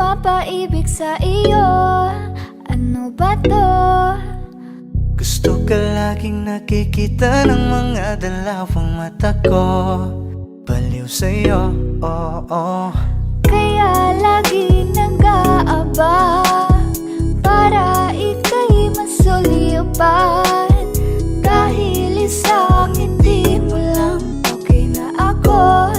mapaibig sa iyo. Ano ba to? Gusto ka laging nakikita ng mga dalawang mata ko. Baliw sa'yo, oo. Kaya lagi nag-aabang para ika'y masulipan. Dahil isang hindi mo lang okay na ako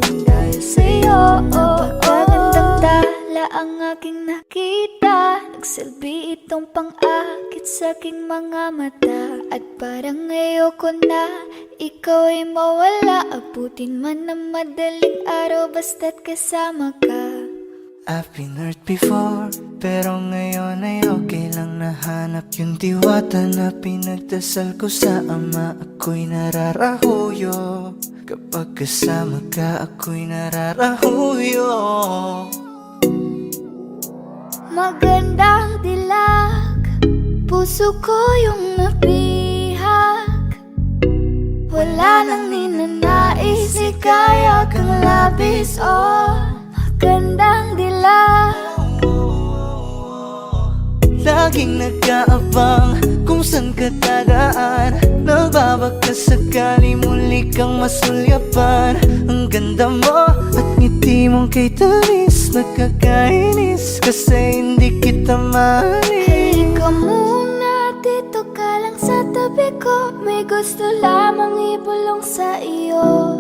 nang dahil sa'yo. Napakagandang tala ang aking nakita. Nagsilbi itong pang-akit sa aking mga mata. At parang ayoko na ikaw ay mawala. Abutin man ng madaling araw basta't kasama ka. I've been hurt before, pero ngayon ay okay lang. Nahanap yung diwata na pinagdasal ko sa ama. Ako'y nararahuyo kapag kasama ka, ako'y nararahuyo. Magandang dilag, puso ko yung nabihag. Wala nang ninanais, ikaya kang labis. Oh, magandang dilag. Laging nag-aabang kung saan ka dadaan. Nababaka sakali muli kang masulyapan. Ang ganda mo at ngiti mong kay tamis. Nakakainis kasi hindi kita mahalin. Halika muna, dito ka lang sa tabi ko. May gusto lamang ibulong sa iyo.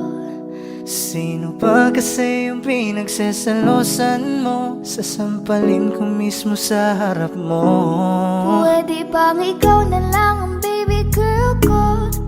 Sino ba kasi yung pinagsasalosan mo? Sasampalin ko mismo sa harap mo. Pwede bang ikaw na lang ang baby girl ko?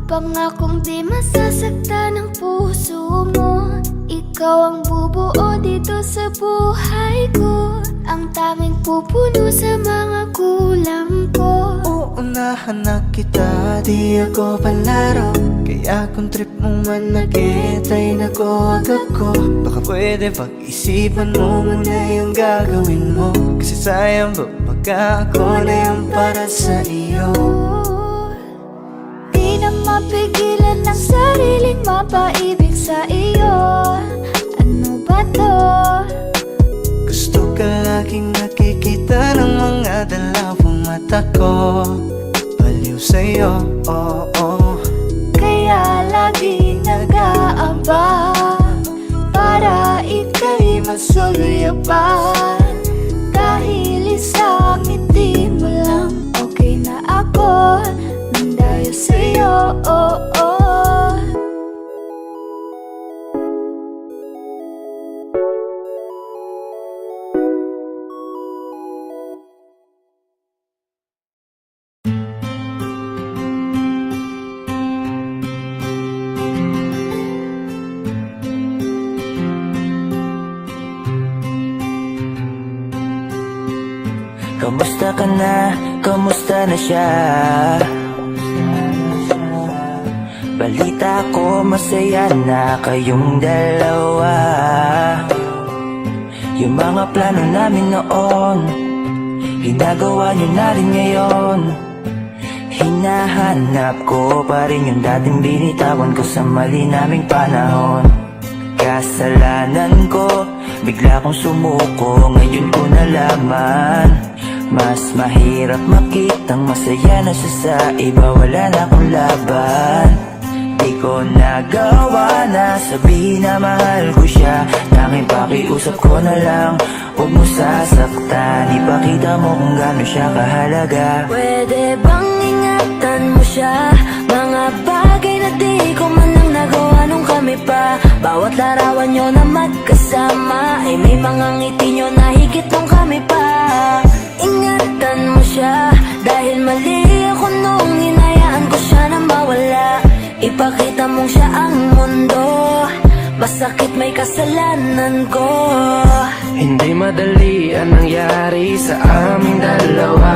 Pangakong di masasaktan ang puso mo. Ikaw ang bubuo dito sa buhay ko. Ang tanging pupuno sa mga kulang ko. Uunahan na kita, di ako palaro. Kaya kung trip mo man nag-get ay nakuwag ako. Baka pwede pag-isipan mo muna yung gagawin mo. Kasi sayang ba baka ako na yung para sa iyo. Di na mapigilan ang sariling mapaibig sa iyo. Ano ba to? Gusto ka laging nakikita ng mga dalawang mata ko. Baliw sa'yo, oo. Kaya lagi nag-aabang para ika'y masulyapan. Dahil isang ngiti mo lang okay na ako nang dahil sa'yo, oo. Kamusta ka na? Kamusta na siya? Balita ko masaya na kayong dalawa. Yung mga plano namin noon ginagawa nyo na rin ngayon. Hinahanap ko pa rin yung dating binitawan ko sa mali naming panahon. Kasalanan ko, bigla kong sumuko, ngayon ko nalaman. Mas mahirap makitang masaya na siya sa iba, wala na akong laban. Di ko nagawa na sabihin na mahal ko siya. Tanging pakiusap ko na lang, huwag mo sasaktan. Ipakita mo kung gaano siya kahalaga. Pwede bang ingatan mo siya? Mga bagay na di ko man lang nagawa nung kami pa. Bawat larawan nyo na magkasama ay may mga ngiti nyo na higit nung kami pa. Ingatan mo siya dahil mali ako nung hinayaan ko siya na mawala. Ipakita mong siya ang mundo, masakit may kasalanan ko. Hindi madali ang nangyari sa aming dalawa.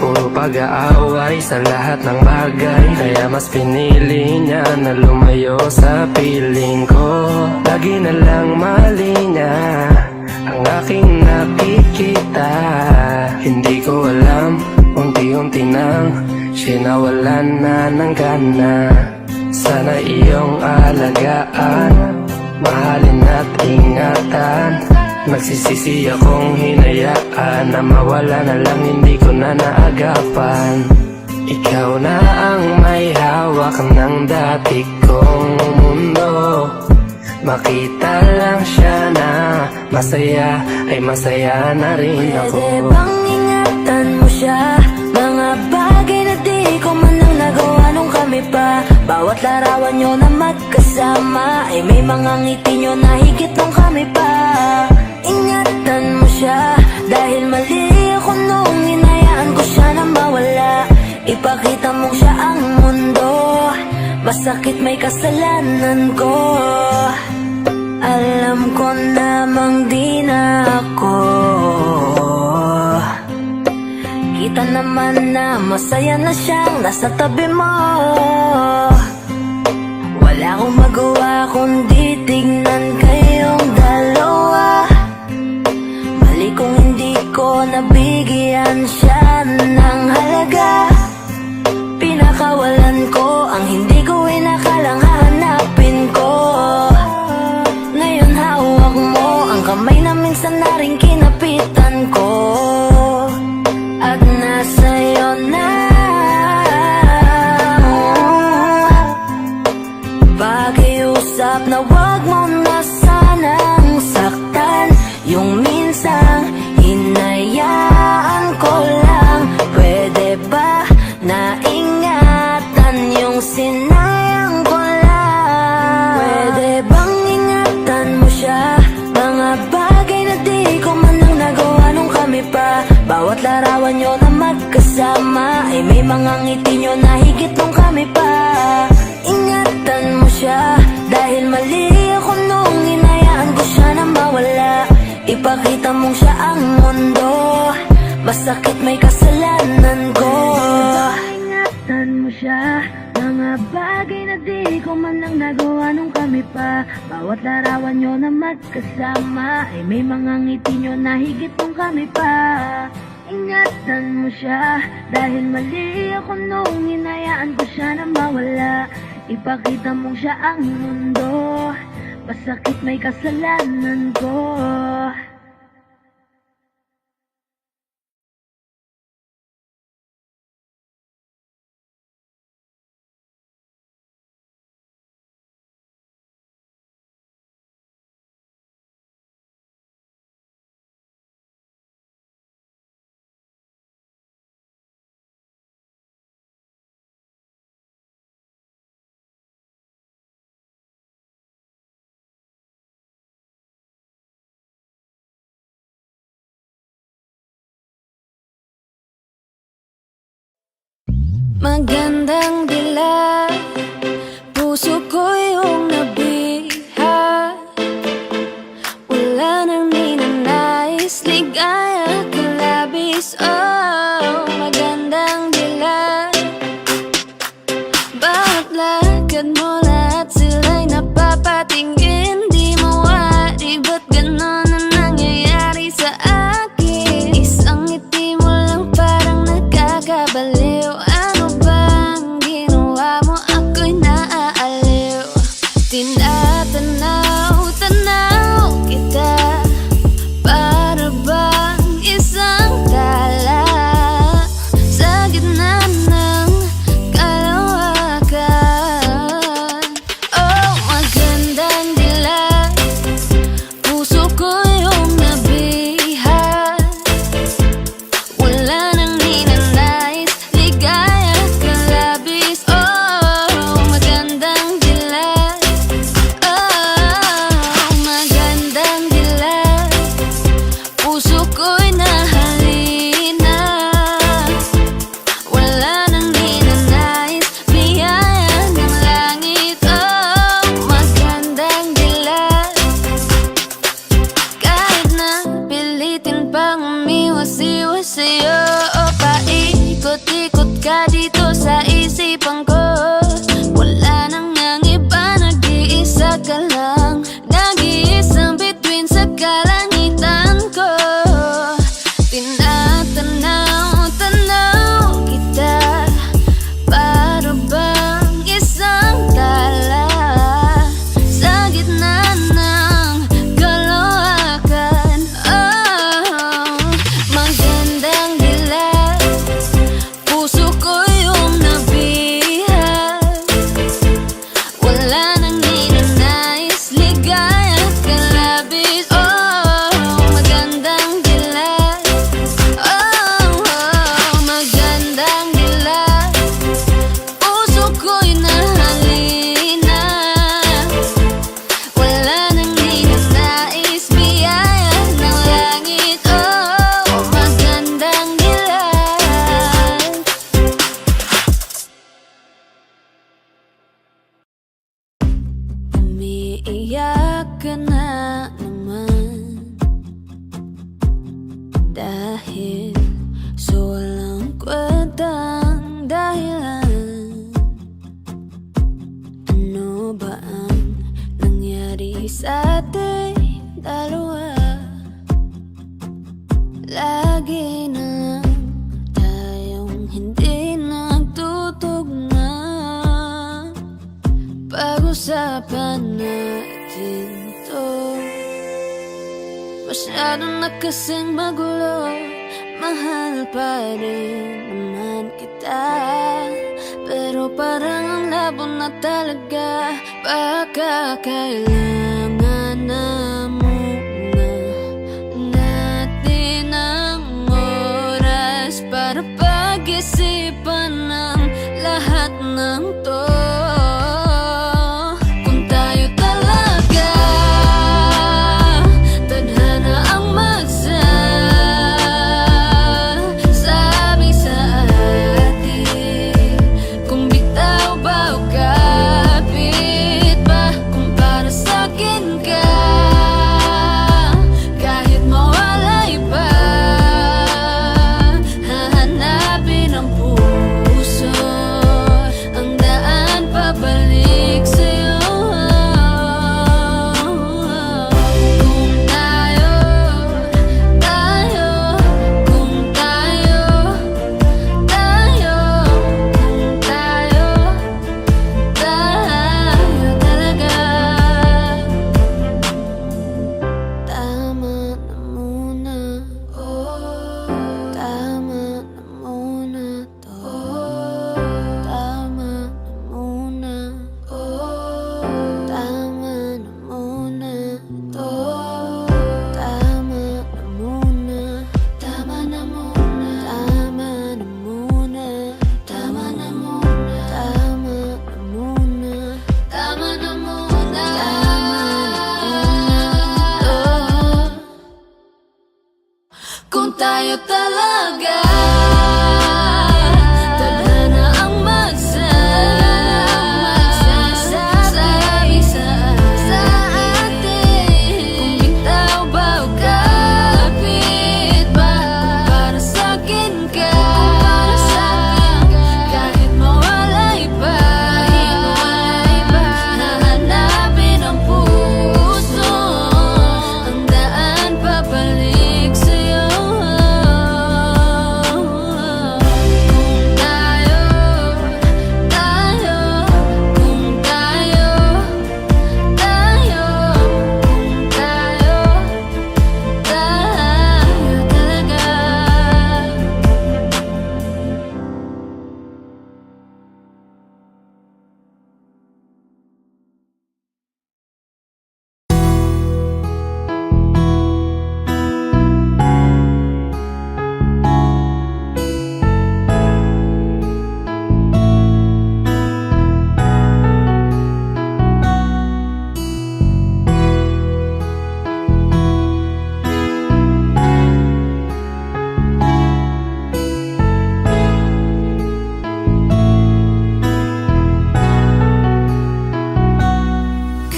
Puro pag-aaway sa lahat ng bagay, kaya mas pinili niya na lumayo sa piling ko. Lagi na lang mali niya ang aking nakikita. Hindi ko alam, unti-unti nang sinawalan na ng gana. Sana iyong alagaan, mahalin at ingatan. Nagsisisi akong hinayaan na mawala na lang, hindi ko na naagapan. Ikaw na ang may hawak ng dati kong mundo. Makita lang siya na masaya, ay masaya na rin ako. Pwede bang ingatan mo siya? Mga bagay na di ko man lang nagawa nung kami pa. Bawat larawan nyo na magkasama ay may mga ngiti nyo na higit nung kami pa. Ingatan mo siya dahil mali ako nung hinayaan ko siya na mawala. Ipakita mo siya ang mundo, masakit may kasalanan ko. Alam ko namang di na ako. Kita naman na masaya na siyang nasa tabi mo. Wala akong magawa kundi tignan kayong dalawa. Mali kung hindi ko nabigyan siya ng halaga. Pinakawalan ko ang hindi ko inakalang hahanapin ko. Ngayon hawak mo ang kamay na minsan na rin kinapitan ko. At nasa'yo na. Pakiusap na wag mo na sanang saktan. Yung minsang hinayaan ko lang. Pwede ba na ingatan yung sinayang ko lang? Pwede bang ingatan mo siya? Mga bagay na di ko man lang nagawa nung kami pa. Bawat larawan nyo na magkasama ay may mga ngiti nyo na higit nung kami pa. Ingatan mo siya dahil mali ako nung hinayaan ko siya na mawala. Ipakita mong siya ang mundo, masakit may kasalanan ko. Ingatan mo siya, mga bagay na di ko man lang nagawa nung kami pa. Bawat larawan nyo na magkasama ay may mga ngiti nyo na higit nung kami pa. Ingatan mo siya dahil mali ako nung hinayaan ko siya na mawala. Ipakita mong siya ang mundo, masakit may kasalanan ko. Magandang dilag, puso ko yung nabiha. Wala nang ninanais, ligaya ka labis. Oh, magandang dilag, bawat lakad mo lahat sila'y napapatingin. Di mawari, ba't ganon na nangyayari sa akin? Isang ngiti mo lang parang nagkakabaliw. Tinatanaw kita para bang isang tala sa gitna ng kalawakan. Oh, magandang dilag, puso ko yung nabihan. Wala nang ninanais, ligaya ka labis. Oh, magandang dilag, puso ko'y nahalina. Wala nang ninanais, biyaya ng langit. Oh, magandang dilag, kahit na pilitin pang umiwas-iwas sa'yo. O paikot-ikot ka dito sa isipan ko. Wala nang ang iba, nag-iisa ka lang. Nag-iisang bituin sa kalangitan ko. Dahil sa walang kwentang dahilan, ano ba ang nangyari sa ating dalawa? Lagi na lang tayong hindi nagtutugma. Pag-usapan natin to, masyado na kasing magulo. Mahal pa rin naman kita, pero parang ang labo na talaga. Baka kailangan na muna natin ang oras para pag-isipan ng lahat ng to. Kung tayo talaga tadhana ang magsasabi sa atin, kung bitaw ba o kapit ba, kung para sa'kin ka, kahit mawalay pa, hahanapin ang puso, ang daan pabalik sa'yo. Kung tayo, kung tayo, kung tayo talaga. Tama na muna, tama na muna to. Tama na muna, tama na muna to. Tama na muna, tama na muna, tama na muna, tama na muna, tama na muna, tama na muna, kung tayo talaga tadhana ang magsasabi sa atin, kung bitaw ba o kapit ba, kung para sa'kin ka, kahit mawalay pa, hahanapin ang puso, ang daan pabalik sa'yo. Kung tayo, kung tayo, kung tayo talaga.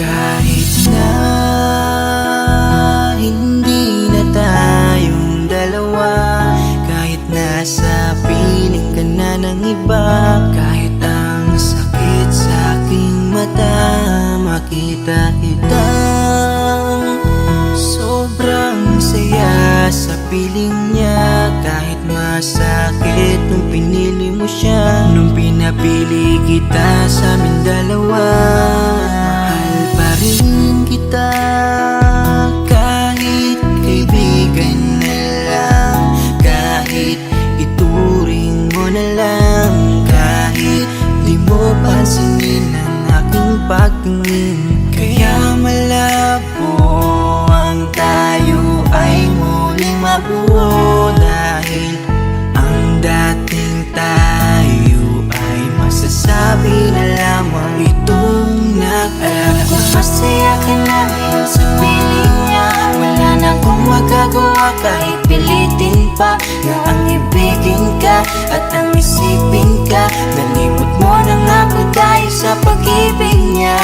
Kahit na hindi na tayong dalawa, kahit nasa piling ka na ng iba, kahit ang sakit sa aking mata, makita kita, sobrang saya sa piling niya. Kahit masakit nung pinili mo siya, nung pinapili kita sa amin dalawa, mahal pa rin kita. Kahit kaibigan na lang, kahit ituring mo na lang, kahit di mo pansinin ang aking pagtingin. Kaya malabo ang tayo ay muling mabuo, dahil ang dating tayo ay masasabi na lamang itong alam ko masaya ka na ngayon sa piling niya. Wala na akong magagawa kahit pilitin pa, na ang ibigin ka at ang isipin ka. Nalimot mo na nga ako dahil sa pag-ibig niya.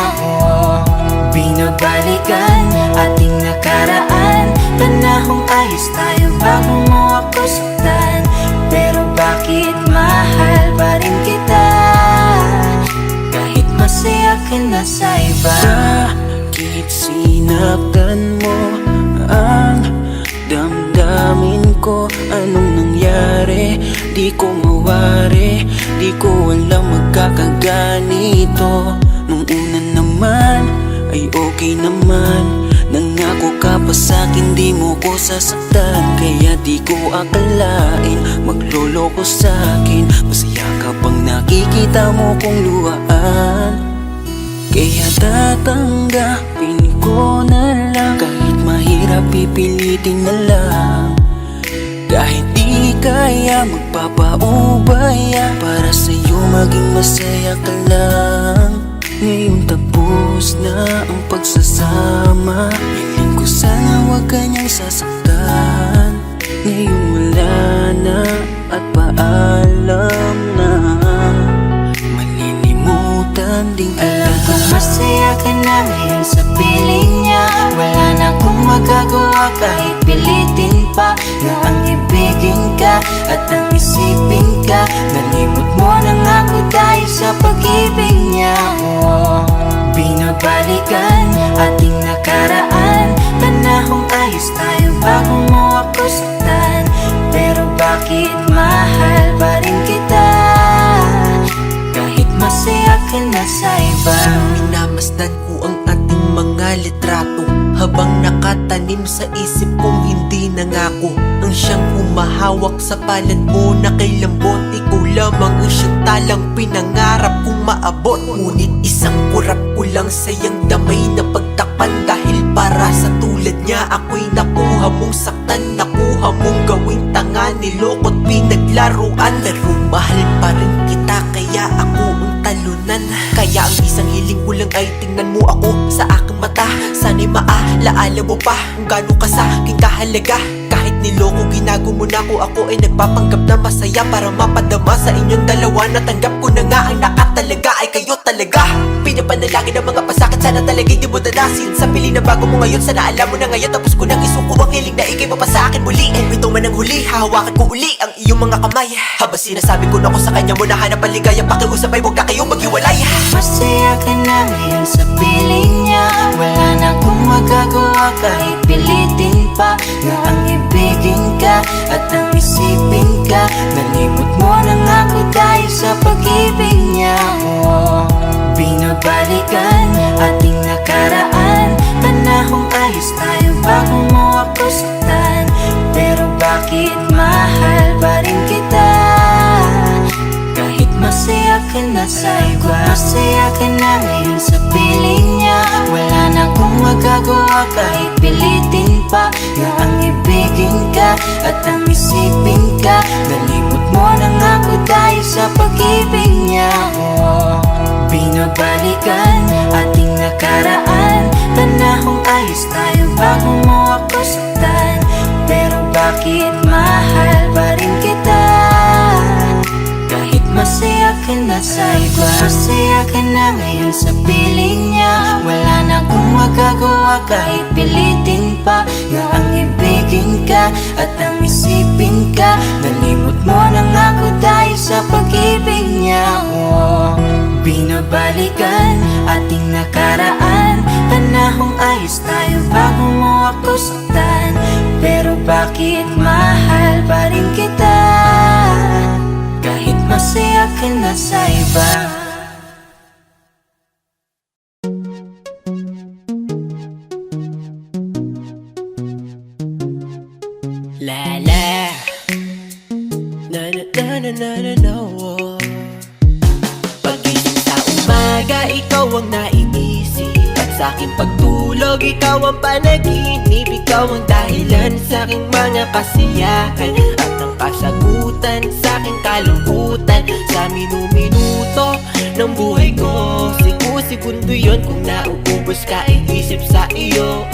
Binabalikan ating nakaraan, panahong ayos tayo bago mo ako saktan. Pero bakit mahal pa rin kita, kahit masaya ka na sa iba? Bakit sinaktan mo ang damdamin ko? Anong nangyari? Di ko mawari, di ko alam magkakaganito. Nung una naman ay okay naman, nangako ka pa sa'kin di mo ko sasaktan. Kaya di ko akalain magloloko sa'kin. Masaya ka bang nakikita mo kong luhaan? Kaya tatanggapin ko na lang, kahit mahirap pipilitin na lang. Kahit di kaya magpapaubaya, para sa'yo maging masaya ka lang. Ngayon tapos na ang pagsasama, hiling ko sana wag ka niyang sasaktan. Ngayon wala na at paalam na, malilimutan din kita. Alam ko masaya ka na ngayon sa piling niya. Wala na akong magagawa kahit pilitin pa, na ang ibigin ka at ang isipin ka. Nalimot mo na nga ako dahil sa pag-ibig niya. Binabalikan ating nakaraan, panahong ayos tayo bago mo ako saktan. Pero bakit mahal pa rin kita, kahit masaya ka na sa iba? Minamasdan ko ang ating mga litrato, habang nakatanim sa isip kong hindi nangako. Ang siyang humahawak sa palad mo na kay lambot, ikaw lamang ang siyang talang pinangarap kong maabot. Ngunit isang kurap ko lang sayang damay na pagtakpan, dahil para sa tulad niya ako'y nakuha mong saktan. Nakuha mong gawing tanga, niloko't pinaglaruan. Pero mahal pa rin kita, kaya ako ang talunan. Kaya ang isang hiling ko lang ay tingnan mo ako sa aking mata. Sana'y maalaala mo pa kung gaano ka sa aking kahalaga. Kahit niloko ginago mo na ako ay nagpapanggap na masaya, para mapadama sa inyong dalawa. Natanggap ko na nga ang nakatalaga ay kayo talaga. Pinapanalangin ang mga pasakit, sana talaga'y di mo danasin. Sa pili na bago mo ngayon, sana alam mo na ngayon. Tapos ko nang isuko ang hiling na ikay pa sa akin muli. And ito man ang huli, hahawakan ko uli ang iyong mga kamay. Habang sinasabi ko na ako sa kanya mo na hanap ang ligaya, pakiusap ay huwag na kayong maghiwalay. Masaya ka na ngayon sa piling niya. Wala na akong magagawa kahit pilitin pa, na ang ibigin ka at ang isipin ka. Nalimot mo na nga ako dahil sa pag-ibig niya. Binabalikan ating nakaraan, panahong ayos tayo bago mo ako saktan. Pero bakit mahal pa rin kita, kahit masaya ka na sa iba? Masaya ka na ngayon sa piling niya. Wala na akong magagawa kahit pilitin pa, na ang ibigin ka at ang isipin ka. Nalimot mo na nga ako dahil sa pag-ibig niya. Binabalikan ating nakaraan, panahong ayos tayo bago mo ako saktan. Pero bakit mahal pa rin kita, kahit masaya ka na sa iba? Masaya ka na ngayon sa piling niya. Wala na akong magagawa kahit pilitin pa, na ang ibigin ka at ang isipin ka. Nalimot mo na nga ako dahil sa pag-ibig niya. Binabalikan ating nakaraan, panahong ayos tayo bago mo ako saktan. Pero bakit mahal pa rin kita, kahit masaya ka na sa iba? La la na na na na na na na. Pagising sa umaga, ikaw ang naiisip, at sa aking pagtulog, ikaw ang panaginip. Ikaw ang dahilan sa aking mga kasiyahan, at ang kasagutan sa aking kalungkutan. Sa minu-minuto ng buhay ko, segundo yun kung nauubos ka isip sa iyo.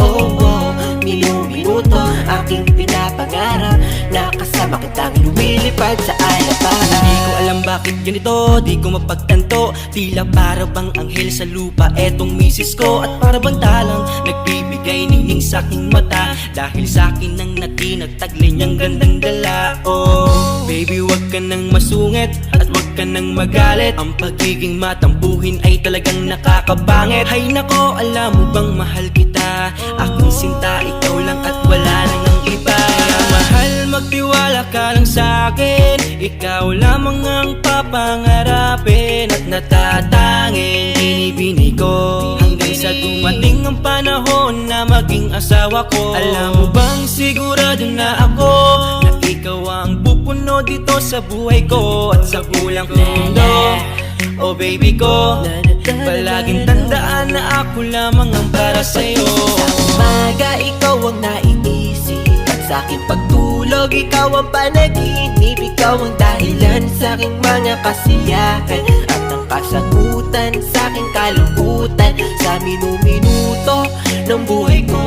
Minu-minuto aking pinapangarap, na kasama kitang lumilipad sa alapahan. Hindi ko alam bakit bakit ganito, di ko mapagtanto. Tila para bang anghel sa lupa etong misis ko. At para bang talang nagbibigay ningning sa aking mata, dahil sa akin ang natinagtaglay niyang gandang dala. Oh, baby wag ka nang masungit at wag ka nang magalit. Ang pagiging matampuhin ay talagang nakakabangit. Hay nako, alam mo bang mahal kita, aking sinta, ikaw lang at wala nang ang iba. Kaya mahal, magtiwala ka lang sa'kin, ikaw lamang ang papangarapin at natatanging binibini ko, hanggang sa dumating ang panahon na maging asawa ko. Alam mo bang sigurado na ako na ikaw ang pupuno dito sa buhay ko at sa bulang mundo. Oh baby ko, palaging tandaan na ako lamang ang para sa'yo. Sa umaga, ikaw ang naiisip, at sa aking pagtulog, ikaw ang panaginip. Ikaw ang dahilan sa aking mga kasiyahan at ang kasagutan sa aking kalungkutan. Sa minuto ng buhay ko,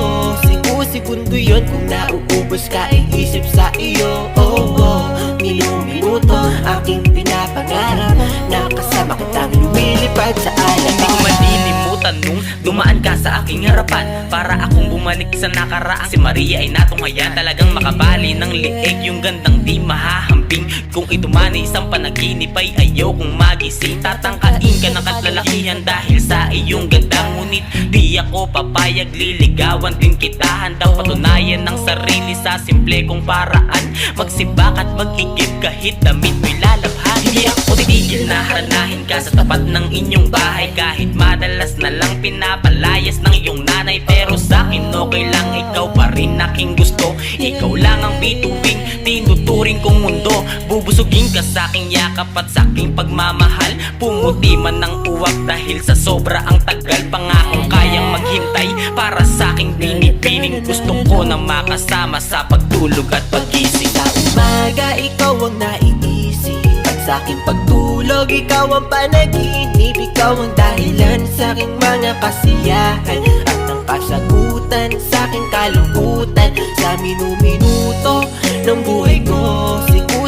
segundo yun kung nauubos ka, iisip sa iyo. Oh, oh, minuto aking pinapangarap na kasama kitang lumilipad sa alam. Hindi ko malilimutan nung dumaan ka sa aking harapan, para akong bumalik sa nakaraan. Si Maria ay natungayan, talagang makabali ng liig, yung gandang di mahahamping. Kung ito man ay isang panaginip ay ayaw kong magising. Tatangkain ka ng katlalakihan dahil sa iyong ganda, ngunit di ako papayag, liligawan din kita. Handang patunayan ng sarili sa simple kong paraan, magsibak at mag-igib kahit damit mo'y lalabhan. Hindi ako titigil na haranahin ka sa tapat ng inyong bahay, kahit madalas na lang pinapalayas ng iyong nanay. Pero sa'kin okay lang, ikaw pa rin aking gusto. Ikaw lang ang bituing tinuturing kong mundo. Bubusugin ka sa aking yakap at sa aking pagmamahal. Pumuti man ng uwak dahil sa sobra ang tagal. Pangakong kayang maghintay para sa aking binibining. Gusto ko na makasama sa pagtulog at pagising. Sa umaga, ikaw ang naiisip, at sa aking pagtulog, ikaw ang panaginip. Ikaw ang dahilan sa aking mga kasiyahan at ang kasagutan sa aking kalungkutan. Sa minuto ng buhay ko,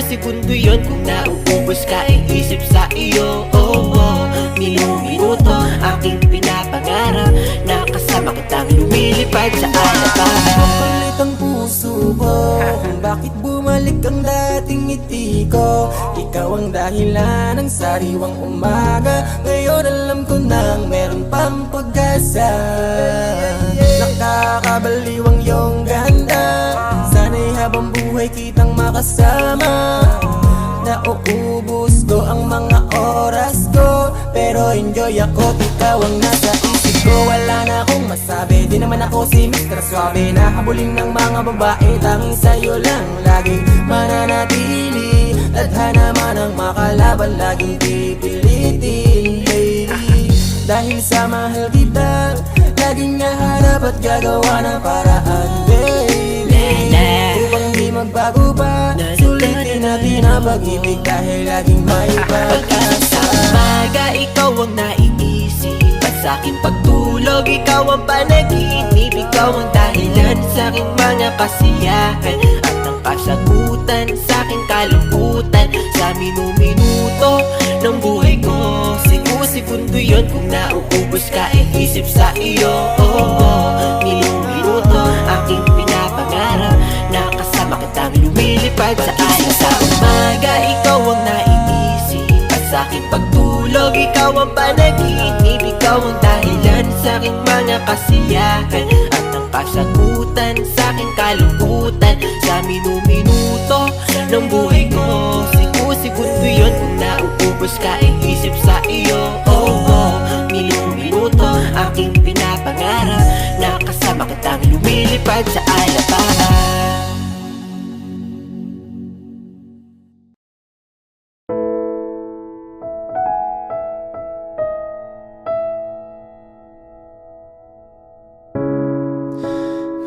segundo yun kung nauubos ka, iisip sa iyo. Oh, oh, minuto aking pinapangarap na kasama kitang lumilipad sa alapan. Makulit ang puso ko kung bakit bumalik ang dating ngiti ko. Ikaw ang dahilan ng sariwang umaga, ngayon alam ko nang meron pang pag-asa. Nakakabaliw ang iyong ganda, sana'y habang buhay kitang makasama. Nauubos ko ang mga oras ko, pero enjoy ako, ikaw ang nasa isip ko. Wala na akong masabi, di naman ako si Mr. Suave, nahabulin ng mga babae, tanging sa'yo lang laging mananatili. Tadhana man ang makalaban, laging pipilitin, lady. Dahil sa mahal kita, laging naharap at gagawa ng paraan, baby. Upang di magbago pa, sulitin natin ang pag-ibig dahil laging may pag-asa. Sa umaga, ikaw ang naiisip, at sa aking pagtulog, ikaw ang panaginip. Ikaw ang dahilan sa aking mga kasiyahan at ang kasagutan sa aking kalungkutan. Sa minuto ng buhay ko, segundo yun kung nauubos ka, iisip sa iyo. Oh, oh, minuto aking pinapangarap na kasama kitang lumilipad sa alapan. Sa umaga, ikaw ang naiisip, at sa aking pagtulog, ikaw ang panaginip. Ikaw ang dahilan sa aking mga kasiyahan at ang kasagutan sa aking kalungkutan. Sa minuto ng buhay ko, segundo yun kung nauubos ka, iisip sa iyo. Oh, oh, minuto aking pinapangarap na kasama kitang lumilipad sa alapan.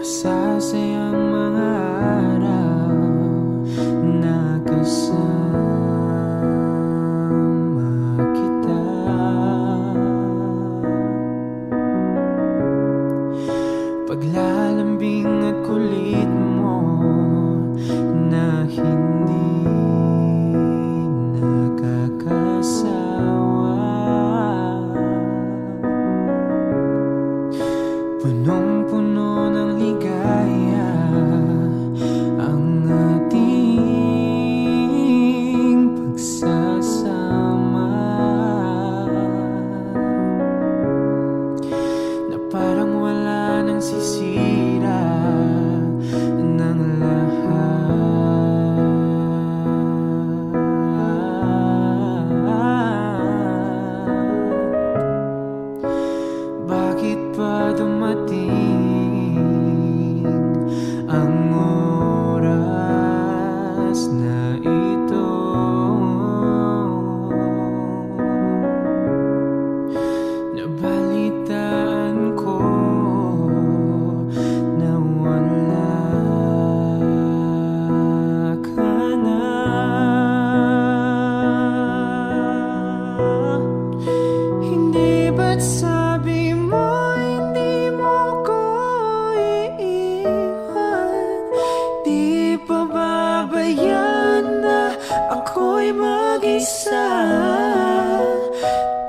Masasayang mga araw na kasama oras na ito. Nabalitaan ko na wala ka na. Hindi ba't sabi mo hindi mo ko iiwan? Di pa babayan na ako'y mag-isa?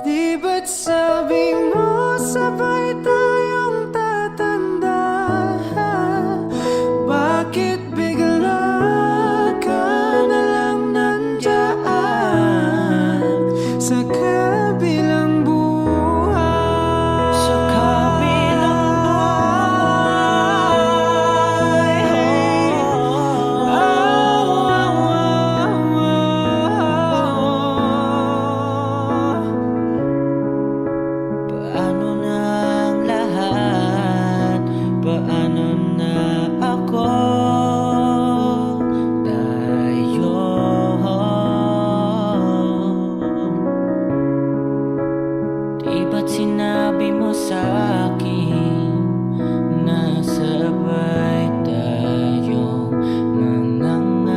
Di ba't sabi mo sabay tayong tatanda? Bakit bigla ka na lang nandyan sa kabilang buhay? Sa kabilang Paano na ang lahat? Paano na ako? Tayo. Di ba't sinabi mo sa akin na sabay tayong manangarap?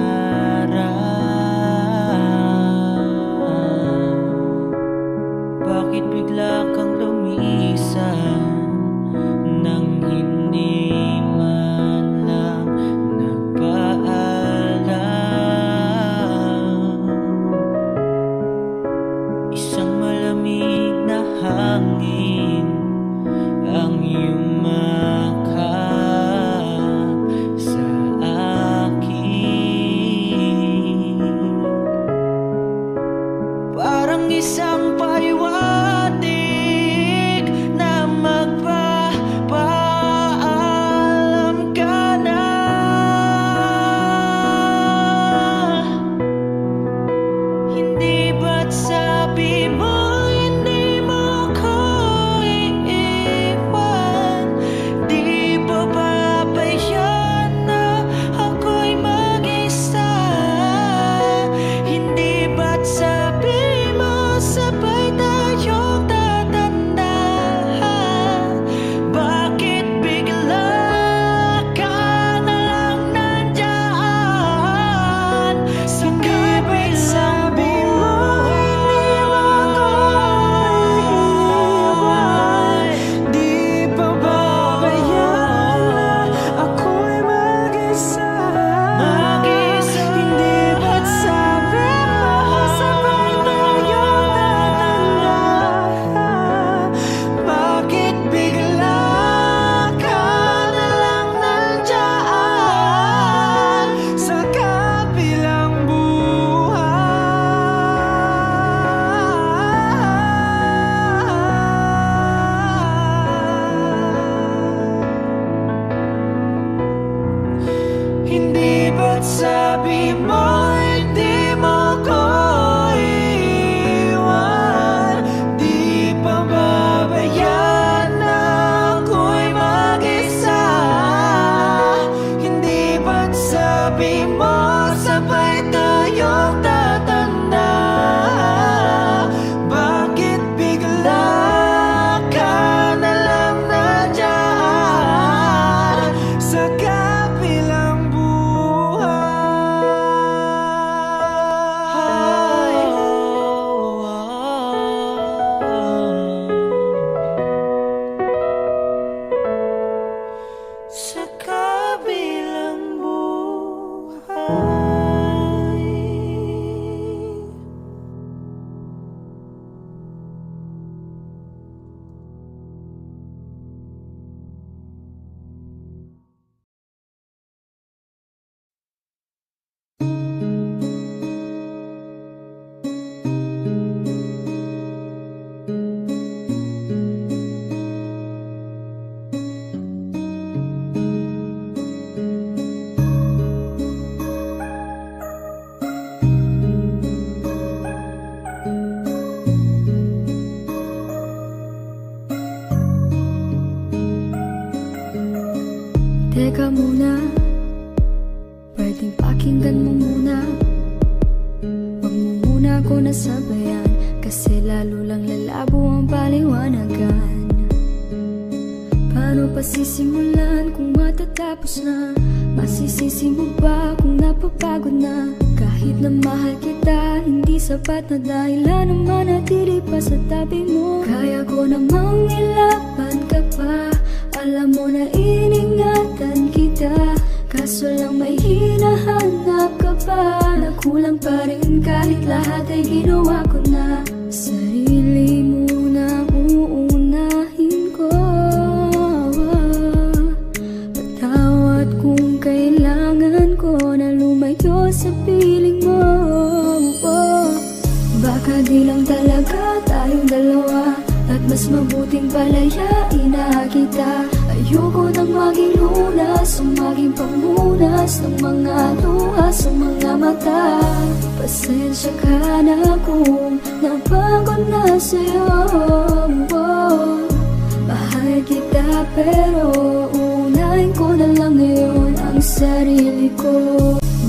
Bakit bigla kang lumisan nang hindi man lang nagpaalam? Isang malamig na hangin ang yumakap sa akin, parang isang paliwanag na magpapaalam ka na. Hindi ba't sabi mo hindi mo ko iiwan? Di ba babayan na ako'y mag-isa? Hindi ba't sabi mo sabay tayong tatanda? Bakit bigla ka na lang nandyan sa kabilang Sabi mo hindi mo ko iiwan. Di pa babayan na ako'y mag-isa? Hindi ba't sabi mo sabay tayong tatanda? Bakit bigla ka na lang nandyan sa kabilang buhay? Hindi ba't sabi mo hindi mo ko iiwan? Di pa babayan na ako'y mag-isa? Hindi ba't sabi mo sabay tayong tatanda? Bakit bigla ka na lang nandyan sa kabilang buhay? sabayan, kasi lalo lang lalabo ang paliwanagan. Paano pa sisimulan kung matatapos na? Masisisi mo ba kung napapagod na? Kahit na mahal kita, hindi sapat na dahilan na manatili pa sa tabi mo. Kaya ko namang ilaban ka pa, alam mo na iningatan kita. Kaso lang may hinahanap ka pa, nakulang pa rin kahit lahat ay ginawa ko na. Sarili mo na uunahin ko. Patawad kung kailangan ko na lumayo sa piling mo. Baka di lang talaga tayong dalawa, at mas mabuting palayain na kita. Ayoko nang maging lunas o maging pamunas ng mga luha sa mga mata. Pasensya ka na kung napagod na sa'yo. Mahal kita pero unahin ko na lang ngayon ang sarili ko.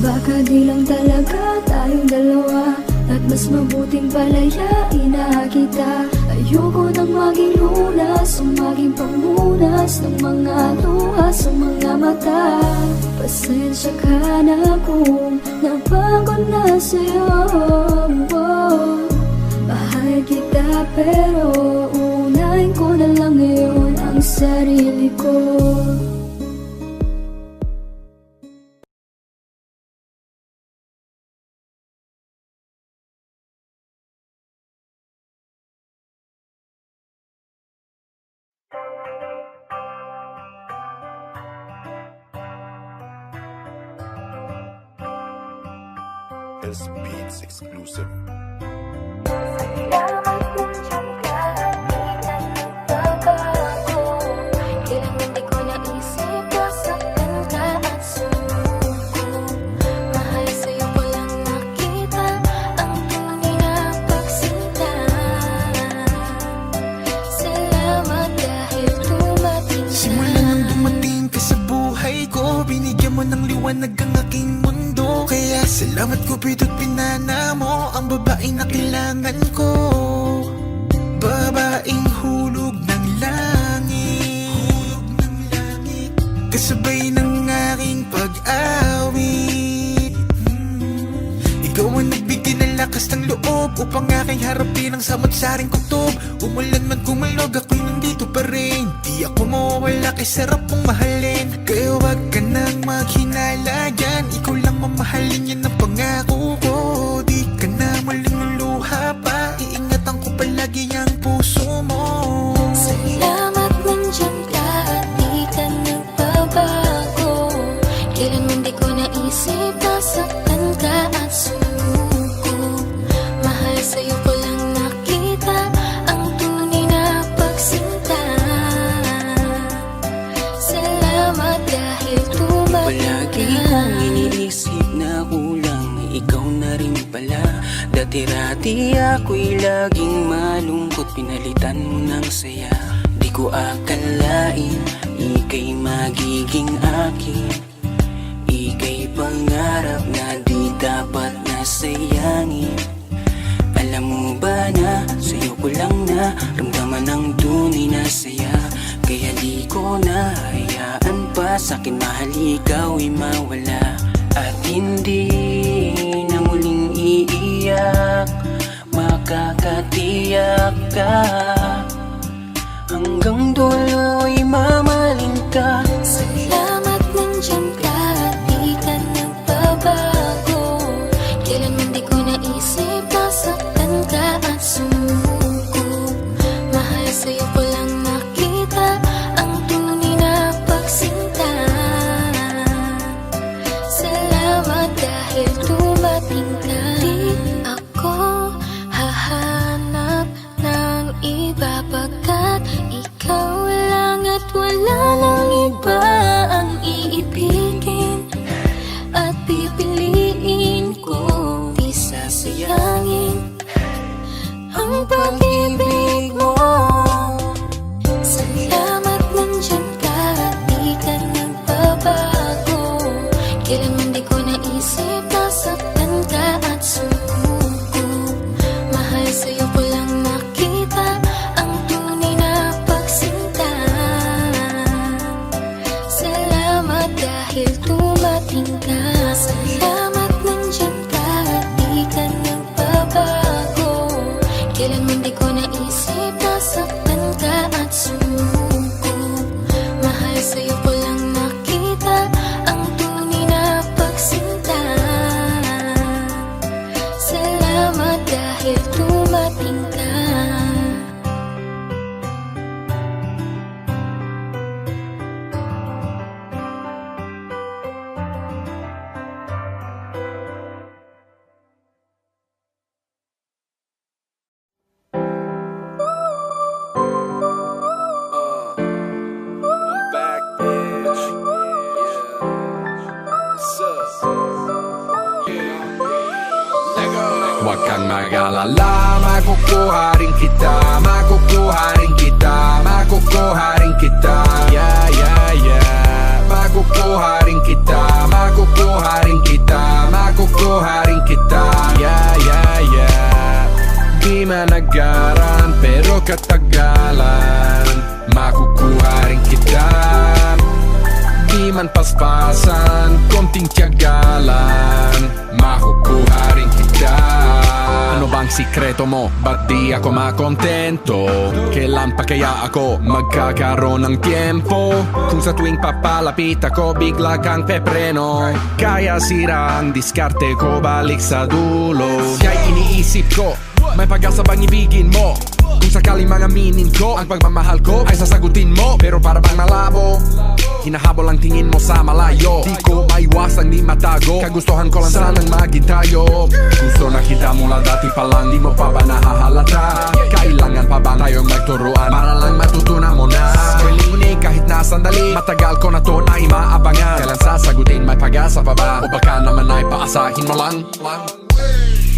Baka di lang talaga tayong dalawa, at mas mabuting palayain na kita. Ayoko nang maging lunas o maging pamunas ng mga luha sa mga mata. Pasensya ka na kung napagod na sa'yo. Mahal kita pero unahin ko na lang ngayon ang sarili ko. S Beats exclusive. Salamat nandiyan ka, di ka nagbabago. Kailan hindi ko naisip nasaktan ka at sumuko. Mahal sa'yo ko lang nakita ang tunay na pagsinta. Salamat dahil dumating ka. Simula nang dumating ka sa buhay ko, binigyan mo ng liwanag ang aking mundo. Kaya salamat Cupido't pinana mo ang babaeng na kailangan ko. Babaeng hulog ng langit, kasabay ng aking pag-awit. Ikaw ang nagbigay ng lakas ng loob upang aking harapin ang samot-saring kutob. Umulan man kumalog, ako'y nandito pa rin. Di ako mawawala kay sarap mong mahalin. Kaya wag ka nang maghinala dyan, ikaw lang mamahalin, yan ang pangako ko. Di ka na malululuha pa, iingatan ko palagi ang puso mo. Salamat nandiyan ka at di ka nagbabago. Kailan hindi ko naisip nasaktan ka at sumuko. Mahal sa'yo ko lang nakita ang tunay na pagsinta. Salamat dahil dumating Palagi ka. kong iniisip na kulang, ikaw na rin pala. Dati-rati ako'y laging malungkot, pinalitan mo ng saya. Di ko akalain, ika'y magiging akin. Ika'y pangarap na di dapat nasayangin. Alam mo ba na sa'yo ko lang na ramdaman ang tunay na saya. Kaya di ko na hayaan pa sa'kin mahal ikaw'y mawala. At hindi na muling iiyak, makakatiyak ka. Hanggang dulo'y mamahalin ka. Salamat nandiyan ka at di ka nagbabago. Kailan hindi ko naisip nasaktan ka at sumuko. Mahal sa'yo ko lang nakita ang tunay na pagsinta. Salamat dahil dumating ka. Di ako hahanap ng iba pagkat ikaw lang at wala nang iba ang iibigin at pipiliin ko. Di Kailanman di ko naisip na saktan ka at sumuko. Mahal sa'yo ko lang nakita ang tunay na pagsinta. Salamat dahil dumating ka. I'm back, bitch. What's up? Huwag kang mag-alala, makukuha rin kita, makukuha rin kita, makukuha rin kita. Yeah, yeah, yeah. Makukuha rin kita, makukuha rin kita, makukuha rin kita. Yeah, yeah, yeah. Di managaran pero katagalan, makukuha rin kita. Di man paspasan, konting tiyagalan, makukuha rin kita. Ano bang sikreto mo? Ba't di ako makontento? Kailan pa kaya ako magkakaroon ng tiempo? Kung sa tuwing papalapit ako bigla kang pepreno, kaya sira ang diskarte ko balik sa dulo. Kaya iniisip ko, may pag-asa bang ibigin mo? Kung sakaling mangaminin ko, ang pagmamahal ko ay sasagutin mo. Pero para bang malabo, hinahabol ang tingin mo sa malayo. Di ko maiwasang di matago, kagustuhan ko lang sanang maging tayo. Gusto na kita mula dati pa lang, di mo pa ba nahahalata? Kailangan pa ba tayong magturuan para lang matutunan mo na? Ngunit kahit na sandali, matagal ko na to na imaabangan. Kailan sasagutin, may pag-asa pa ba? O baka naman ay paasahin mo lang?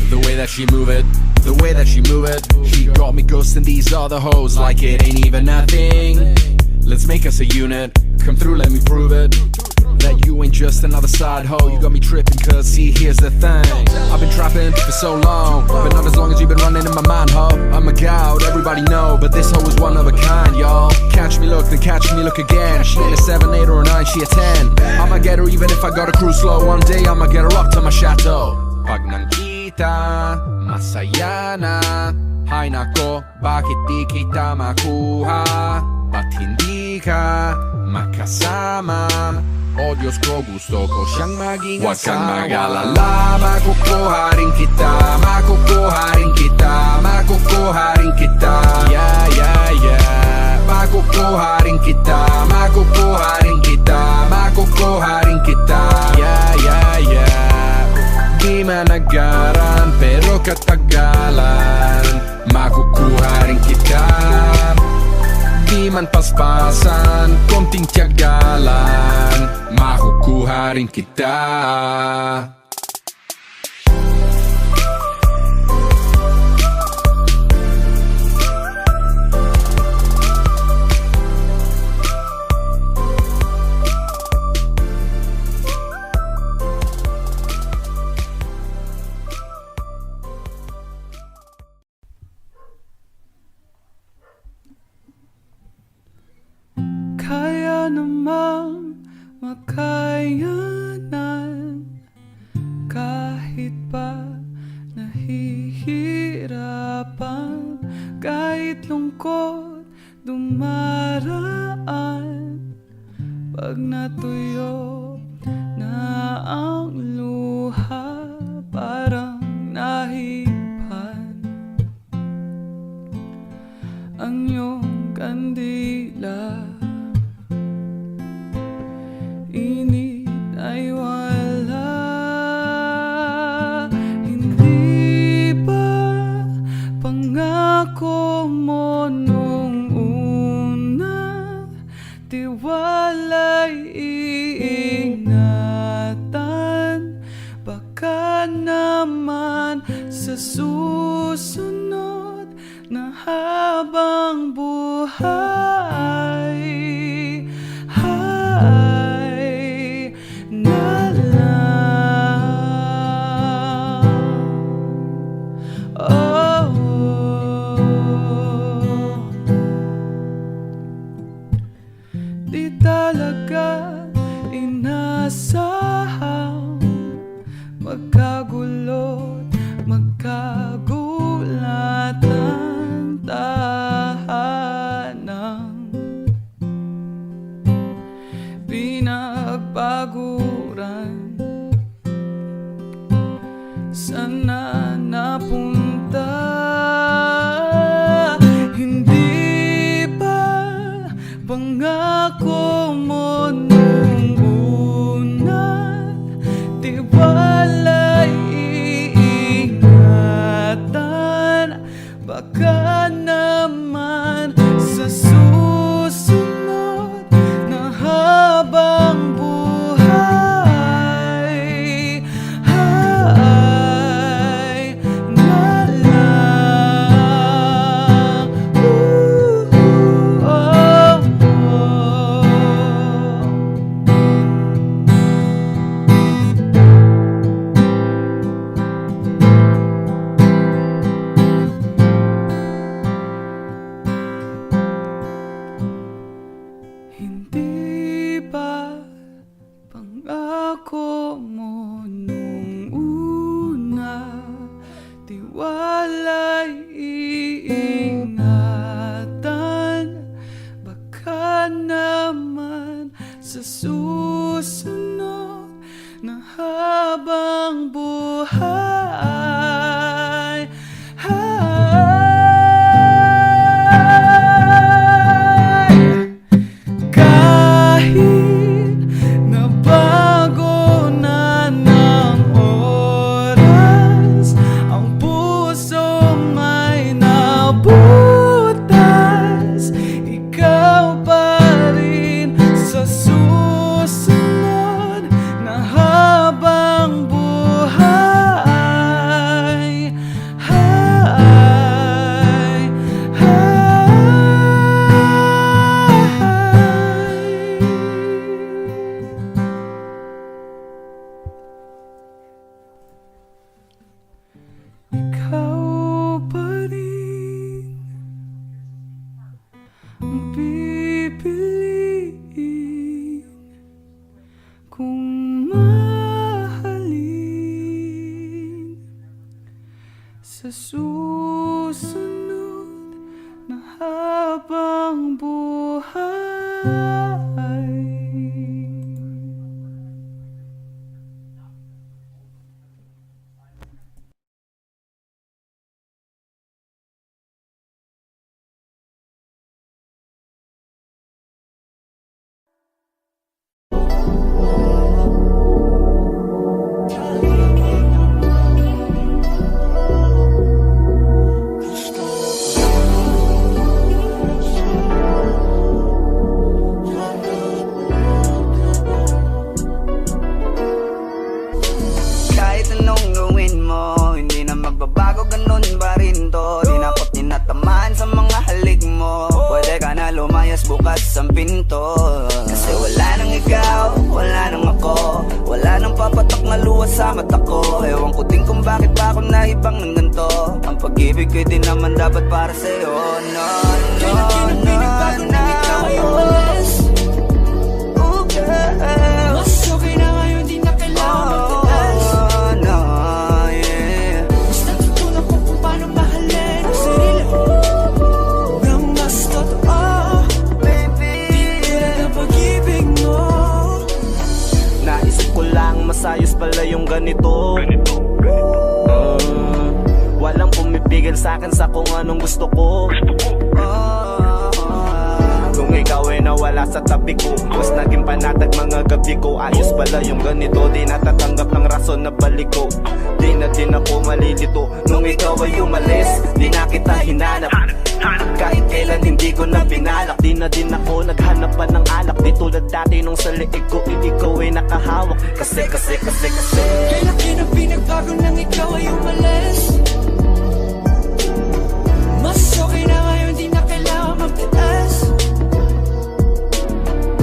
The way that she move it, the way that she move it, she got me ghosting these other hoes like it ain't even nothing. Let's make us a unit, come through, let me prove it, that you ain't just another side hoe. You got me tripping cause see here's the thing, I've been trapping for so long, but not as long as you've been running in my mind, ho. I'm a gout, everybody know, but this hoe is one of a kind, y'all. Catch me look, then catch me look again. She ain't a 7, 8 or a 9, she a 10. I'ma get her even if I gotta cruise slow. One day I'ma get her up to my chateau. Pag nakita, masaya na. Hay nako, bakit di kita makuha? Ba't hindi ka makasama? O Diyos ko, gusto ko siyang maging asawa. Huwag kang mag-alala, makukuha rin kita, makukuha rin kita, makukuha rin kita. Yeah, yeah, yeah. Makukuha rin kita, makukuha rin kita, makukuha rin kita. Yeah, yeah, yeah. Di managaran pero katagalan, makukuha rin kita. Di man paspasan, konting tiyagalan, makukuha rin kita. Kaya namang makayanan kahit pa nahihirapan, kahit lungkot dumaraan. Pag natuyo na ang luha, parang nahipan ang iyong kandila. Init ay wala. Hindi ba pangako mo nung una? Tiwala'y iingatan. Baka naman sa susunod na habang buhay na lang. Oh, di talaga inasahang magkagulot, magkagulatan. sana napunta? Hindi ba pangako mo nung una? Tiwala'y iingatan. Baka naman sa susunod na habang buhay ay na lang. Hindi ba pangako mo nung una? Tiwala'y iingatan. Baka naman sa susunod na habang buhay kahit nabago na ng oras, ang puso may nabutas. Ikaw pa rin sa susunod na habang buhay. Ikaw pa rin ang pipiliin kung mahalin sa susunod na habang buhay. Kahit anong gawin mo, hindi na magbabago, ganun pa rin to. Di na ako't tinatamaan sa mga halik mo. Pwede ka na lumayas, bukas ang pinto. Kasi wala nang ikaw, wala nang ako, wala nang papatak na luha sa mata ko. Ewan ko din kung bakit pa ako naibang ng ganito. Ang pag-ibig ko din naman dapat para sa'yo. No, no, no, no, umalis. Oh girl, mas okay na ngayon, di na kailangan magtaas. No, yeah. Mas natutunan ko kung paano mahalin ang sarili nang mas totoo, baby. Di tulad ng pag-ibig mo. Naisip ko lang, masayos pala yung ganito. Walang pumipigil sa'kin sa kung anong gusto ko. Kung ikaw ay nawala sa tabi ko, mas naging panatag mga gabi ko. Ayos pala yung ganito, di natatanggap ng rason na balik ko. Di na din ako malilito nung ikaw ay umalis. Di na kita hinanap, kahit kailan hindi ko na binalak. Di na din ako naghanap pa ng alak. Di tulad dati nung sa liig ko, ikaw ay nakahawak. Kasi kailan pinagbago nang ikaw ay umalis. Mas okay na ngayon, di na kailangan magtaas.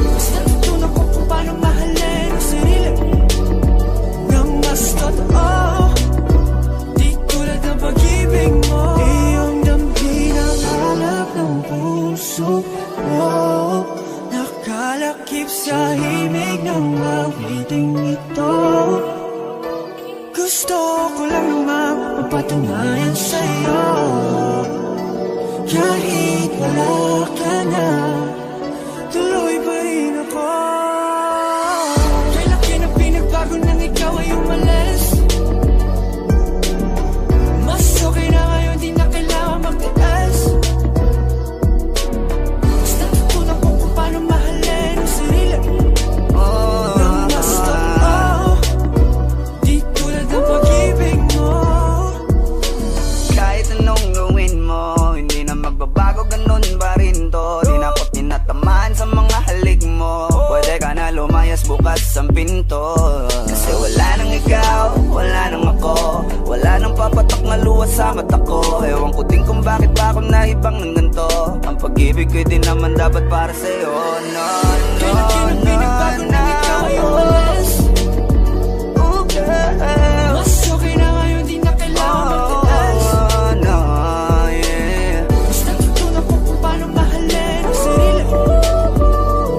Mas natutunan ko kung paano mahalin ang sarili nang mas totoo, di tulad ng pag-ibig mo. Iyong damhin ang hanap ng puso mo, nakalakip sa himig ng awiting ito. Gusto ko lang naman mapatunayan sa'yo, kahit wala ka na, tuloy pa rin ako. Kailan pinagbago nang ikaw ay umalis. pinto. Kasi wala nang ikaw, wala nang ako, wala nang papatak na luha sa mata ko. Ewan ko din kung bakit ba ako naibang ng ganito. Ang pag-ibig ko'y di naman dapat para sa'yo. No, no, no, no. Oh, girl. Mas okay na ngayon, di na kailangan magtiis. Oh, no, yeah. Basta tutunan ko kung paano mahalin ang sarili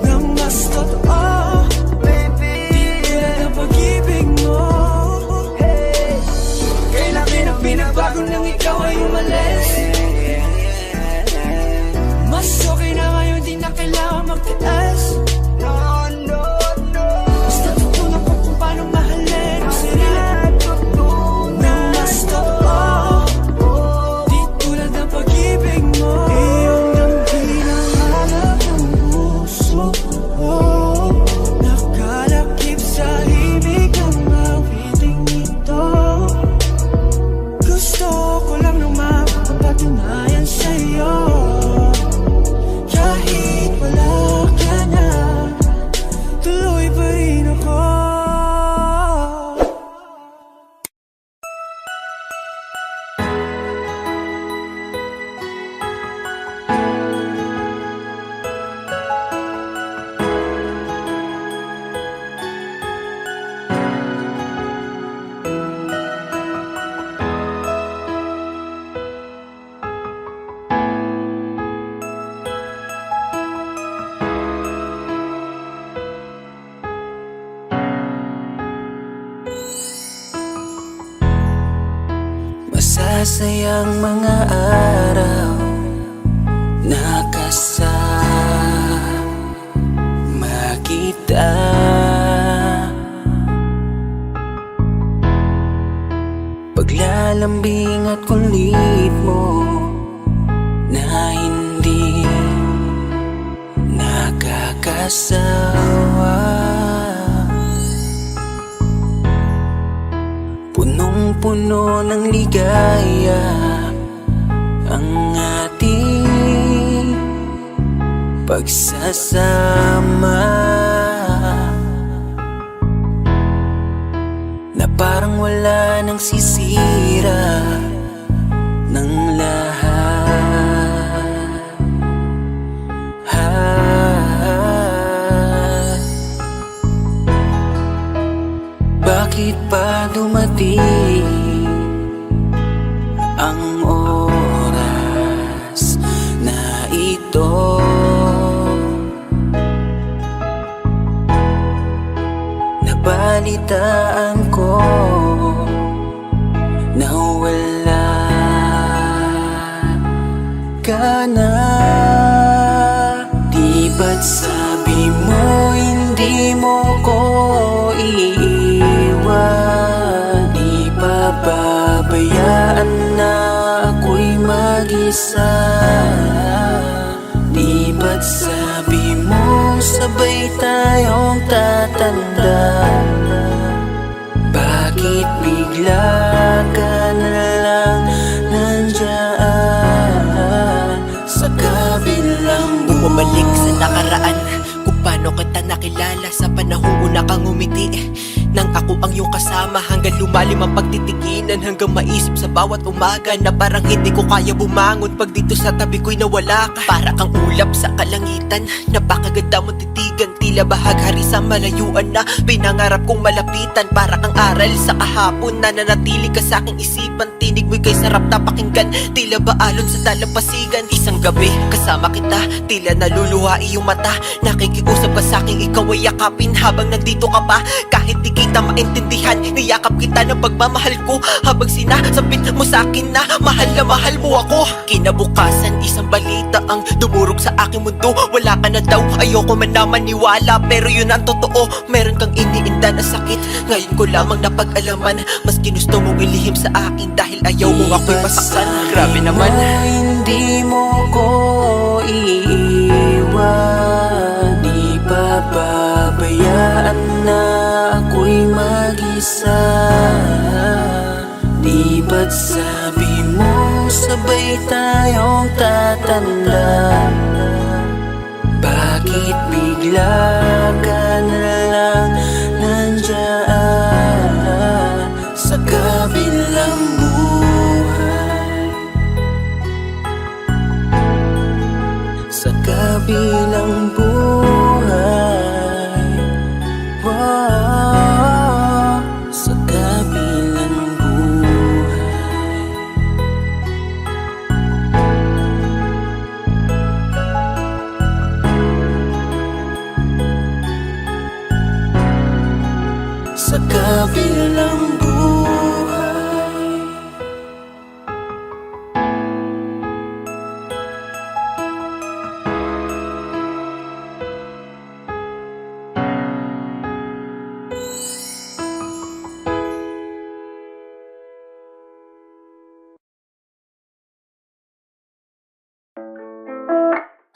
nang mas totoo. Di tulad ng pag-ibig mo. Kailan pinagbago nang ikaw ay umalis. Mas okay na ngayon, di na kailangan magtiis. No, no, no. Basta tutunan ko kung paano mahalin ang sarili nang mas totoo. Di tulad ng pag-ibig mo. Iyong ang hinahanap ng puso ko. Nakalakip sa himig ng awiting ito. Gusto ko lang nang mapapatunayan sa'yo. Kahit wala ka na, tuloy pa rin ako. Masasayang mga araw na kasama kita. Paglalambing at kulit mo na hindi nakakasawa. Punong-puno ng ligaya ang ating pagsasama, na parang wala nang sisira ng lahat. Bakit ba dumating ang oras na ito? Nabalitaan ko na wala ka na. Di ba't sabi mo hindi mo ko iiwan? Di pa babayaan na ako'y mag-isa? Di ba't sabi mo sabay tayong tatanda? Bakit bigla ka na lang nandyan sa kabilang buhay? Bumalik sa nakaraan, kung paano kita nakilala sa panahong una kang umiti. Nang ako ang iyong kasama, hanggang lumalim ang pagtitiginan, hanggang maisip sa bawat umaga na parang hindi ko kaya bumangon pag dito sa tabi ko'y nawala ka. Para kang ulap sa kalangitan, napakaganda mong titigan, tila bahaghari sa malayuan na pinangarap kong malapitan. Para kang aral sa kahapon na nanatili ka sa aking isipan, tinig mo'y kay sarap na pakinggan, tila ba alon sa dalampasigan. Isang gabi kasama kita, tila naluluha iyong mata, nakikiusap ka sa aking ikaw ay yakapin habang nandito ka pa. Kahit di kita maintindihan, niyakap kita ng pagmamahal ko, habang sinasabit mo sa akin na mahal mo ako. Kinabukasan isang balita ang dumurog sa aking mundo, wala ka na daw, ayoko man na maniwala, pero yun ang totoo. Meron kang iniinda na sakit, ngayon ko lamang napag-alaman. Mas ginusto mong ilihim sa akin dahil ayaw mo ako'y masaktan. Grabe naman. Hindi mo ko iiwan, di pa babayaan na ako'y mag-isa. Di ba't sabi mo sabay tayong tatanda? Bakit bigla ka na lang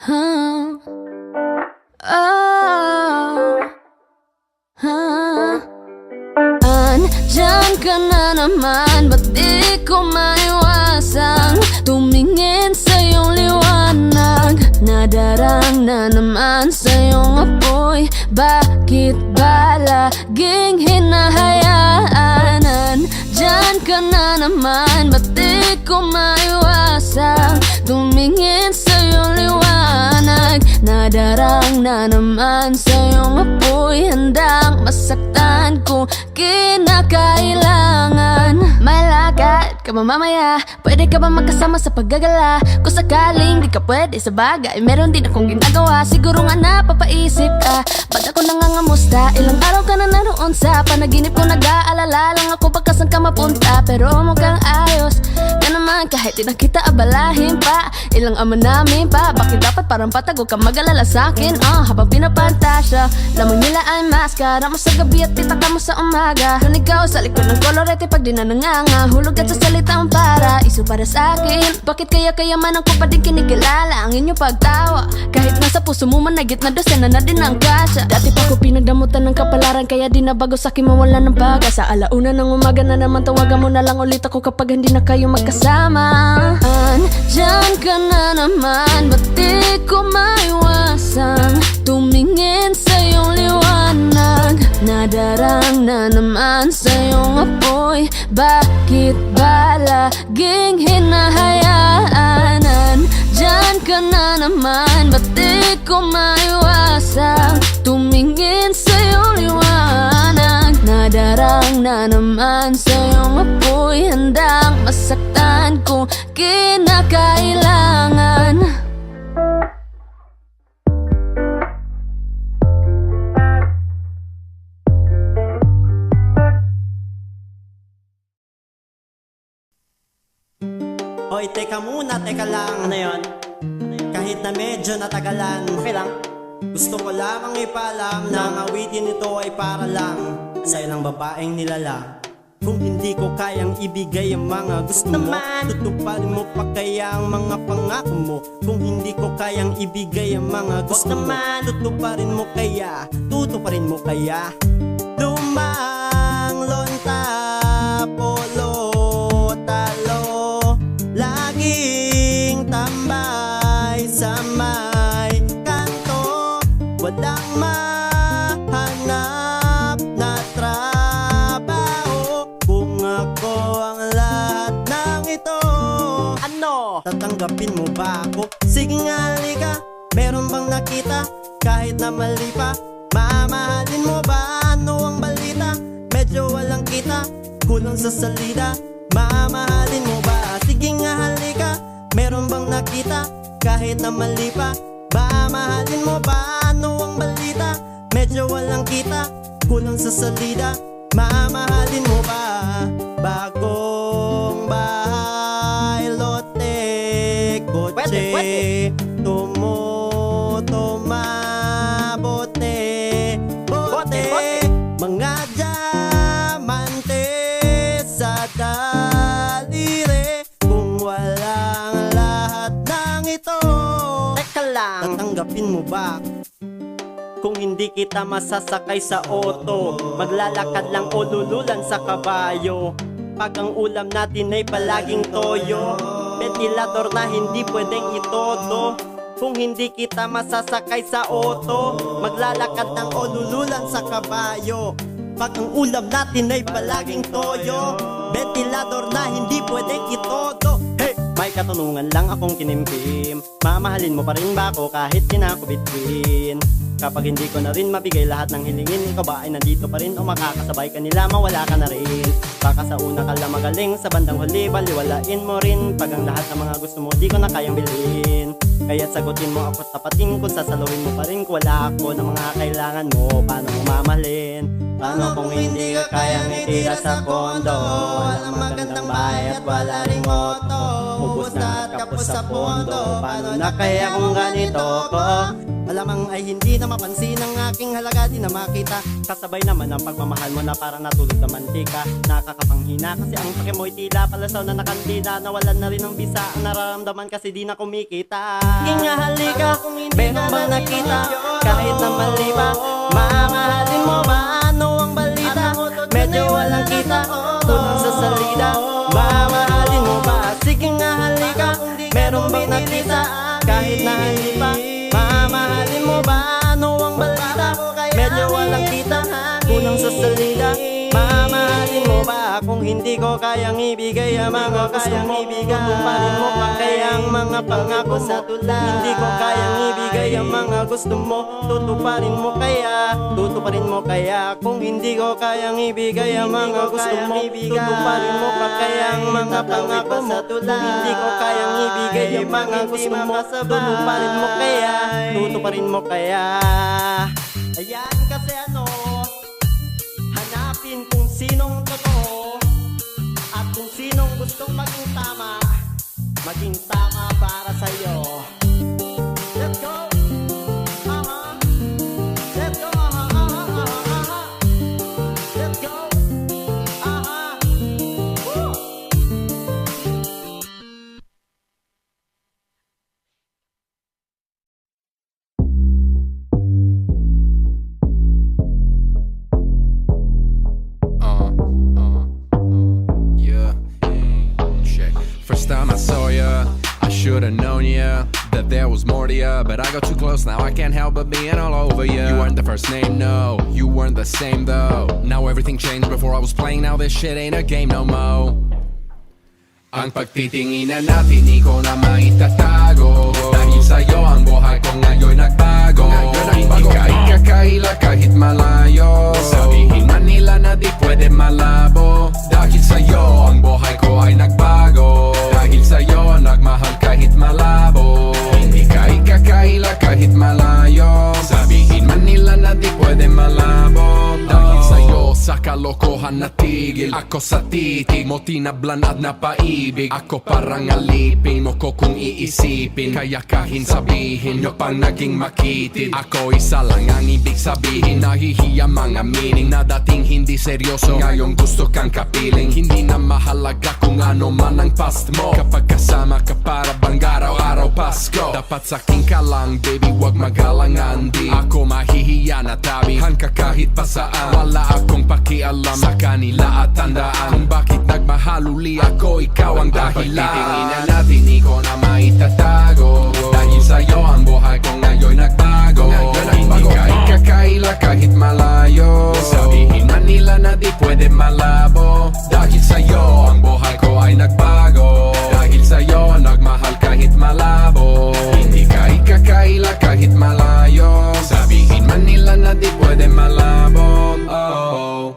Huh? Oh, huh? Andyan ka na naman, ba't di ko maiwasang tumingin sa iyong liwanag? Nadarang na naman sa iyong apoy, bakit ba laging hinahayaan? Andyan ka na naman, ba't di ko maiwasang tumingin sa iyong liwanag? Nadarang na naman sa iyong apoy, handang masaktan kung kinakailangan. May lakad ka ba mamaya? Pwede ka ba magkasama sa paggagala? Kung sakaling di ka pwede sa bagay, meron din akong ginagawa. Siguro nga napapaisip ka, ba't ako nangangamusta? Ilang araw ka na naroon sa panaginip ko, nag-aalala lang ako baka saan ka mapunta. Pero mukhang ayos ka naman kahit di na kita abalahin pa. Ilang ama namin pa, bakit dapat parang patag? Huwag ka mag-alala sa'kin, habang pinapantasya. Lamang nila ay maskara mo sa gabi at pitaka mo sa umaga. Kung ikaw sa likod ng kolorete pag di na nanganga, hulog at sa salitang para iso para sa'kin. Bakit kaya kayamanan ko pa din kinikilala ang inyong pagtawa? Kahit nasa puso mo managit na dosena na din ang kasya. Dati pa ko pinagdamutan ng kapalaran, kaya di na bago sa'kin mawala ng pag-asa. Alauna ng umaga na naman, tawagan mo na lang ulit ako kapag hindi na kayo magkasama. Andyan ka na naman, ba't di ko maiwasang tumingin sa iyong liwanag? Nadarang na naman sa iyong apoy, bakit ba laging hinahayaan? Andyan ka na naman, ba't di ko maiwasang tumingin sa iyong liwanag? Nadarang na naman sa iyong apoy, handang masaktan kung kinakailangan. Hoy, teka muna, teka lang. Ano yun? Kahit na medyo natagalan, okay lang. Gusto ko lamang ipaalam na ang awitin nito ay para lang sa ilang babaeng nilala. Kung hindi ko kayang ibigay ang mga gusto mo, tutuparin mo pa kaya ang mga pangako mo? Kung hindi ko kayang ibigay ang mga gusto mo, tutuparin mo kaya, tutuparin mo kaya? Lumang lonta, polo, talo, laging tambay sa may kanto, walang mahanap na trabaho. Kung ako ang lahat ng ito, ano? Tatanggapin mo ba ako? Sige nga, halika. Meron bang nakita? Kahit na mali pa, mamahalin mo ba? Ano ang balita? Medyo walang kita, kulang sa salida. Mamahalin mo ba? Sige nga, halika. Meron bang nakita? Kahit na mali pa, mamahalin mo ba? Ano ang balita? Medyo walang kita, kulang sa salida. Mamahalin mo ba? Bagong bahay, lote, kotse, tumutuma, bote, mga diamante sa daliri. Kung walang lahat ng ito, teka lang, tatanggapin mo ba? Kung hindi kita masasakay sa auto, maglalakad lang o lululan sa kabayo. Pag ang ulam natin ay palaging toyo, ventilador na hindi pwedeng itodo. Kung hindi kita masasakay sa auto, maglalakad lang o lululan sa kabayo. Pag ang ulam natin ay palaging toyo, ventilador na hindi pwedeng itodo. Hey! May katanungan lang akong kinimkim, mamahalin mo pa rin ba ako kahit kinakubitwin? Kapag hindi ko na rin mabigay lahat ng hilingin, ikaw ba ay nandito pa rin o makakasabay ka nila, mawala ka na rin? Baka sa una ka lang magaling, sa bandang huli baliwalain mo rin. Pag ang lahat ng mga gusto mo di ko na kayang bilhin, kaya sagutin mo ako tapatin. Kung sasaluhin mo pa rin kung wala ako ng mga kailangan mo, paano mo mamahalin? Paano kung hindi ka kayang itira sa kondo? Walang magandang bahay at wala ring moto, ubos na at kapos sa pondo. Paano na kaya kung ganito ko? Malamang ay hindi na mapansin ang aking halaga, di na makita. Kasabay naman ang pagmamahal mo na parang natulog na mantika. Nakakapanghina kasi ang pake mo'y tila palasaw na nakandida. Nawalan na rin ng bisa, ang nararamdaman kasi di na kumikita. Sige nga halika, meron bang nakita? Kahit na mali pa, mamahalin mo ba? Ano ang balita? Medyo walang kita, kulang sa salida. Mamahalin mo ba? Sige nga halika, meron bang nakita? Kahit na hindi pa, mamahalin mo ba? Ano ang balita? Medyo walang kita, kulang sa salida. Mamahalin mo ba? Kung hindi ko kayang ibigay ang mga gusto mo, tutuparin mo pa kaya ang mga pangako sa tula. Hindi ko kayang ibigay ang mga gusto mo, tutuparin mo kaya, tutuparin mo kaya. Kung hindi ko kayang ibigay ang mga gusto mo, tutuparin mo pa kaya ang mga pangako sa tula. Hindi ko kayang ibigay ang mga gusto mo, tutuparin mo kaya, tutuparin mo kaya. Ayan kasi hanapin kung sinong totoo at kung sinong gustong maging tama para sa'yo. Let's go! Let's go! Let's go! Woo! Yeah. Check. First time I saw ya, I should've known ya, that there was more to ya. But I got too close, now I can't help but being all over ya. You weren't the first name, no, you weren't the same though. Now everything changed, before I was playing, now this shit ain't a game no more. Ang pagtitinginan natin, di ko na maitatago. Dahil sa'yo ang buhay ko ngayon nagbago. Hindi ka ikakaila kahit malayo. Sabihin man nila na di pwede malabo. Dahil sa'yo ang buhay ko ay nagbago. Dahil sa'yo nagmahal kahit malabo. Hindi ka ikakaila kahit malayo. Sabihin man nila na di pwede malabo. Dahil sa'yo sa kalokohan natigil. Ako sa titig mo tinablan at napaibig. Ako parang alipin mo ko kung iisipin. Kaya kahin sabihin nyo pang naging makitid. Ako isa lang ang ibig sabihin. Nahihiya mga meaning na dating hindi seryoso. Ngayon gusto kang kapiling. Hindi na mahalaga kung ano man ang past mo. Kapag kasama ka para bang araw-araw Pasko. Dapat sakin ka lang baby, wag magalangan di. Ako mahihiya na tabihan ka kahit pa saan. Wala akong pakialam sa kanila at tandaan kung bakit nagmahaluli ako, ikaw ang dahilan. Pagtitinginan natin, di ko na maitatago. Dahil sa'yo ang buhay ko ngayon nagbago. Hindi ka ikakaila kahit malayo. Sabihin man nila na di pwede malabo. Dahil sa'yo ang buhay ko ay nagbago. Dahil sa'yo nagmahal kahit malabo. Hindi ka ikakaila kahit malayo. Sabihin man nila na di pwede malabo. Oh.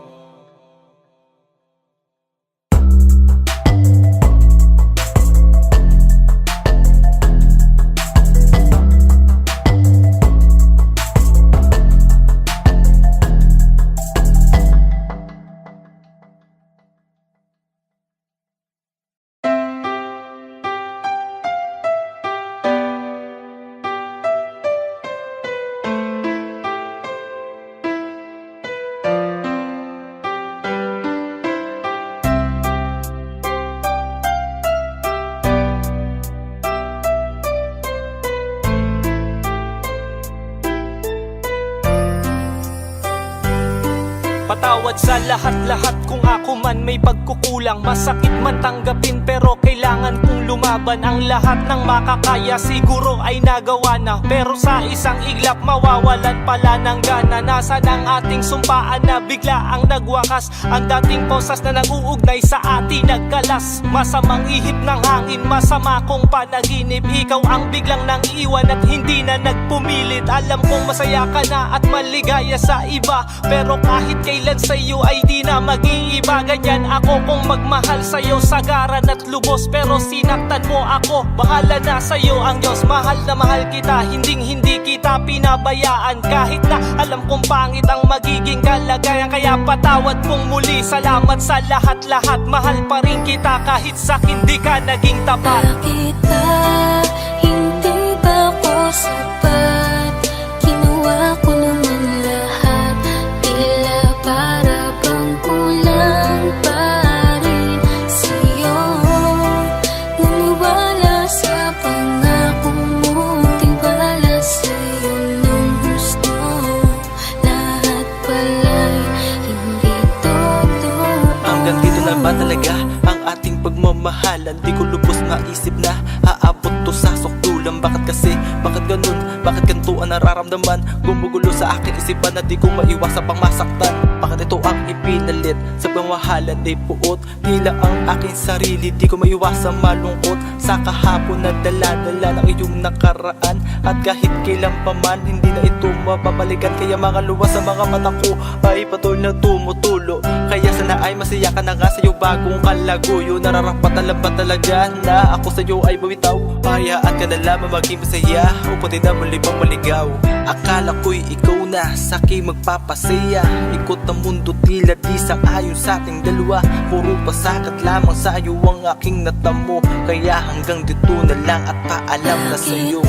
Patawad sa lahat-lahat kung ako man may pagkukulang. Masakit man tanggapin pero kailangan kong lumaban. Ang lahat ng makakaya siguro ay nagawa na. Pero sa isang iglap mawawalan pala ng gana. Nasaan ang ating sumpaan na bigla ang nagwakas? Ang dating posas na nag-uugnay sa atin nagkalas. Masamang ihip ng hangin, masama kong panaginip. Ikaw ang biglang nang iiwan at hindi na nagpumilit. Alam kong masaya ka na at maligaya sa iba, pero kahit kailan sa'yo ay di na mag-iiba. Ganyan ako kung magmahal sa'yo sagaran at lubos, pero sinaktan mo ako, bahala na sa'yo ang Diyos. Mahal na mahal kita, hindi kita pinabayaan. Kahit na alam kong pangit ang magiging kalagayan. Kaya patawad kong muli, salamat sa lahat-lahat. Mahal pa rin kita kahit sa hindi ka naging tapat. Bakit ba hindi ba ko sapat? pagmamahalan. Di ko lubos maisip na aabot to sa sukdulan. Bakit kasi, bakit ganun, bakit ganito ang nararamdaman? Gumugulo sa aking isipan na di ko maiwasan pang masaktan. Bakit ito ang ipinalit sa pagmamahalan di puot? Tila ang aking sarili, di ko maiwasan malungkot sa kahapon na dala-dala ng iyong nakaraan. At kahit kailan pa man, hindi na ito mababalikan. Kaya mga luwas sa mga mata ko ay patuloy na tumutulo. Kaya sana ay masaya ka na nga sa'yo bagong kalaguyo. Nararapat na ba talaga na ako sa'yo ay bumitaw? Hayaan ka na lamang maging masaya o pati na muli pang maligaw. Akala ko'y ikaw na sa'kin magpapasaya. Ikot ang mundo tila di sang-ayon sa ating dalawa. Puro pasakat lamang sa'yo ang aking natamo. Kaya hanggang dito na lang at paalam na sa'yo.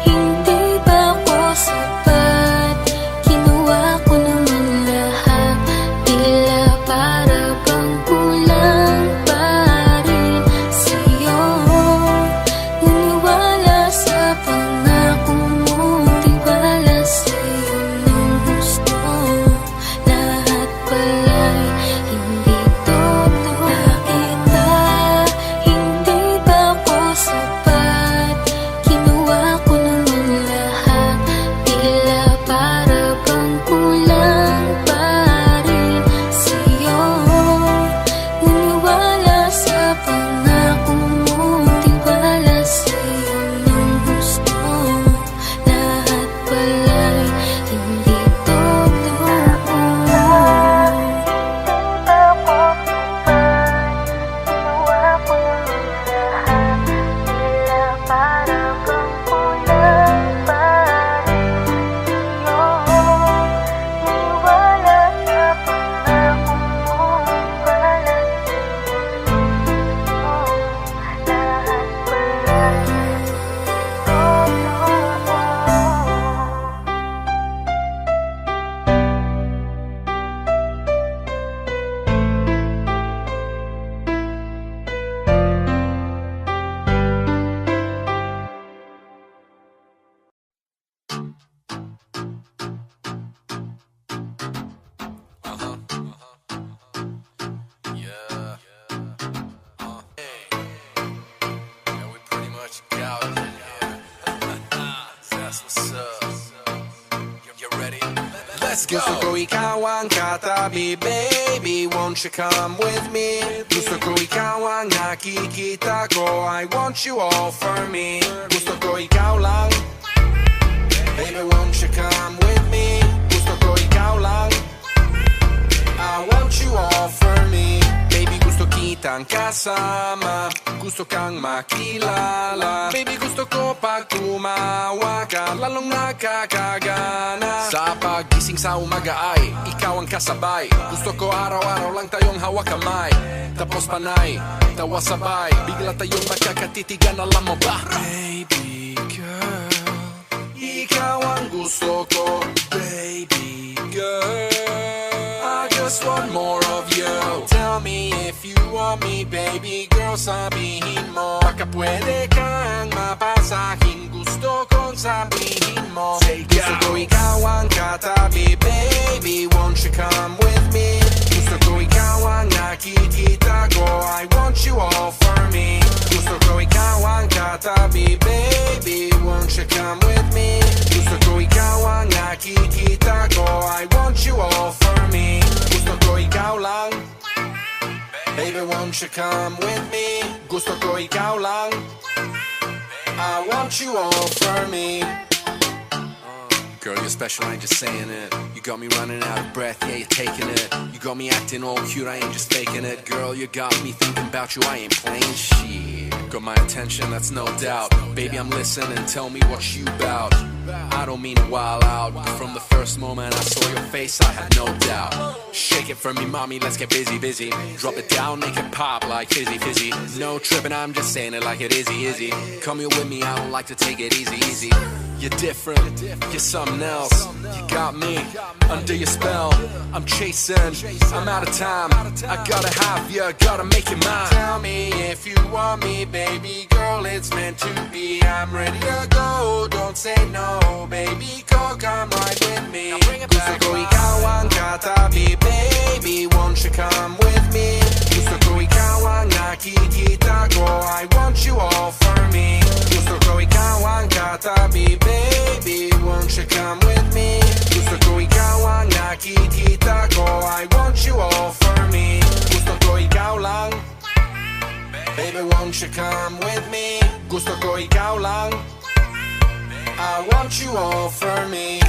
Hindi ba ako sapat? Kinuha ko naman lahat. Tila para bang kulang pa rin sa'yo. Naniwala sa pangako mo, tiwala sa'yo ng gusto. Lahat pala'y hindi totoo. Nakita, hindi ba ako sapat? Kinuha ko naman lahat. Tila para bang kulang pa rin sa'yo. Naniwala sa pangako mo, tiwala sa'yo ng gusto. Lahat pala'y hindi totoo. Gusto ko ikaw ang katabi, baby, won't you come with me? Gusto ko ikaw ang nakikita ko, I want you all for me. Gusto ko ikaw lang, baby, won't you come with me? Gusto ko ikaw lang, I want you all for me. Baby, gusto kitang kasama, gusto kang makilala. Baby, gusto ko pag tumawa ka, lalong nakakagana. Sa pagising sa umaga ay ikaw ang kasabay. Gusto ko araw-araw lang tayong hawak kamay. Tapos panay, tawa sabay, bigla tayong magkakatitigan, alam mo ba? Baby girl, ikaw ang gusto ko. Baby girl, I just want more of you. Tell me if you want me, baby girl, sabihin mo. Baka pwede kang mapasahin, gusto kong sabihin mo. Gusto ko ikaw ang katabi, baby, won't you come with me? Gusto ko ikaw ang nakikita ko, I want you all for me. Gusto ko ikaw ang katabi, baby, won't you come with me? Gusto ko ikaw ang nakikita ko, I want you all for me. Gusto ko ikaw lang, baby, won't you come with me? Gusto ko ikaw lang, I want you all for me. Girl, you're special, I ain't just saying it. You got me running out of breath, yeah, you're taking it. You got me acting all cute, I ain't just faking it. Girl, you got me thinking about you, I ain't playing shit. Got my attention, that's no doubt. Baby, I'm listening, tell me what you bout. I don't mean to wild out, but from the first moment I saw your face, I had no doubt. Shake it for me, mommy, let's get busy, busy. Drop it down, make it pop like fizzy, fizzy. No tripping, I'm just saying it like it is, easy. Come here with me, I don't like to take it easy, easy. You're different, you're something else. You got me under your spell. I'm chasing, I'm out of time. I gotta have you, gotta make you mine. Tell me if you want me, baby girl, it's meant to be. I'm ready to go, don't say no, baby girl, come right with me. Gusto ko ikaw ang katabi, baby, won't you come with me? Gusto ko ikaw ang nakikita ko, I want you all for me. Gusto ko ikaw ang katabi, baby, won't you come with me? Gusto ko ikaw ang nakikita ko, I want you all for me. Gusto ko ikaw lang, baby, won't you come with me? Gusto ko ikaw lang, I want you all for me.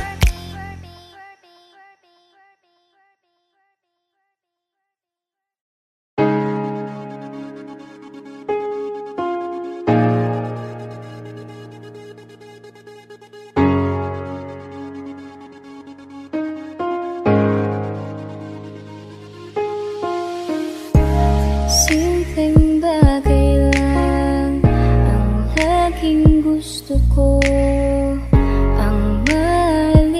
Simpleng bagay lang ang laging gusto ko, ang maliit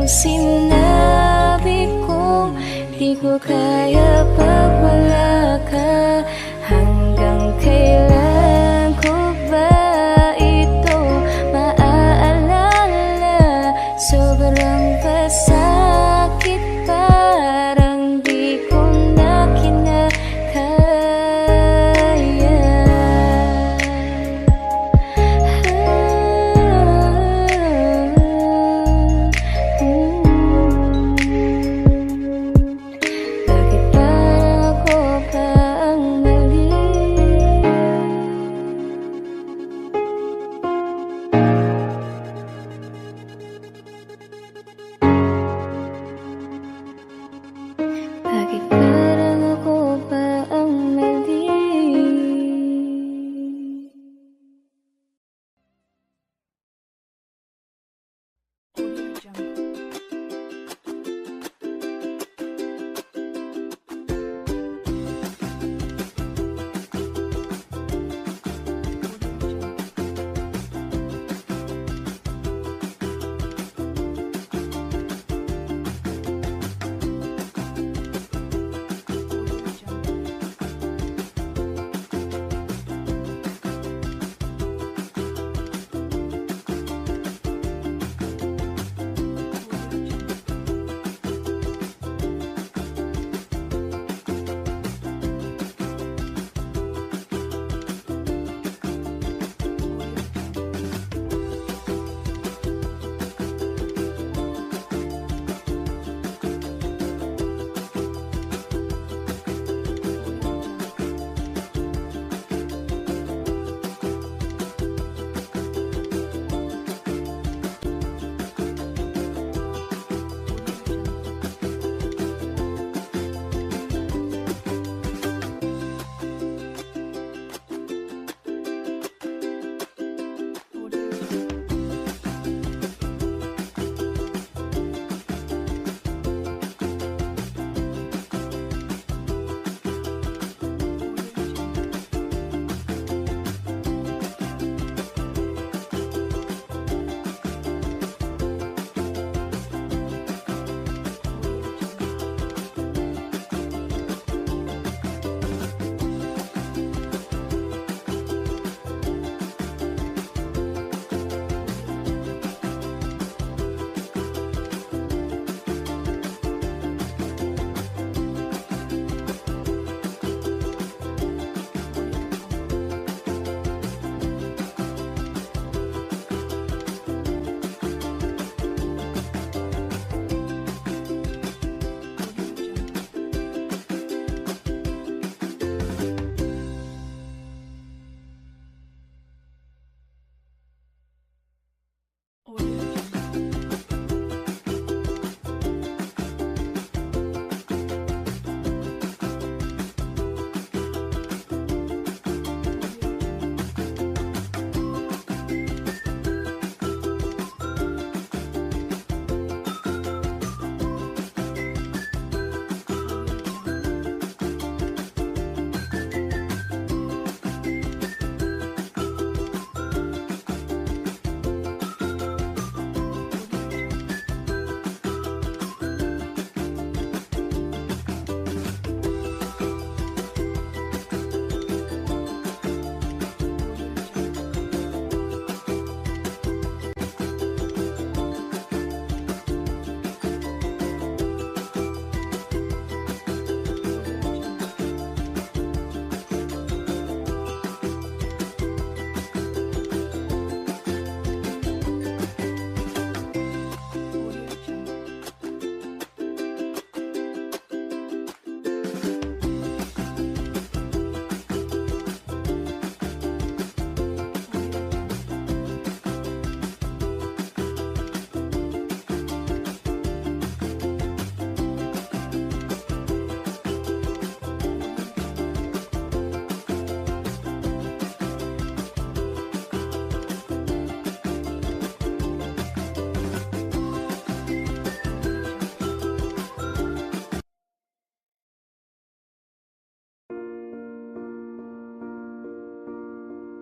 sinabi kong di ko kaya pag wala ka. Hanggang kailan ko ba ito maaalala? Sobrang pasakit, parang di ko na kinakaya. Bakit parang ako pa ang mali? Bakit parang ako pa ang mali?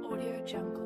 Audio Jungle.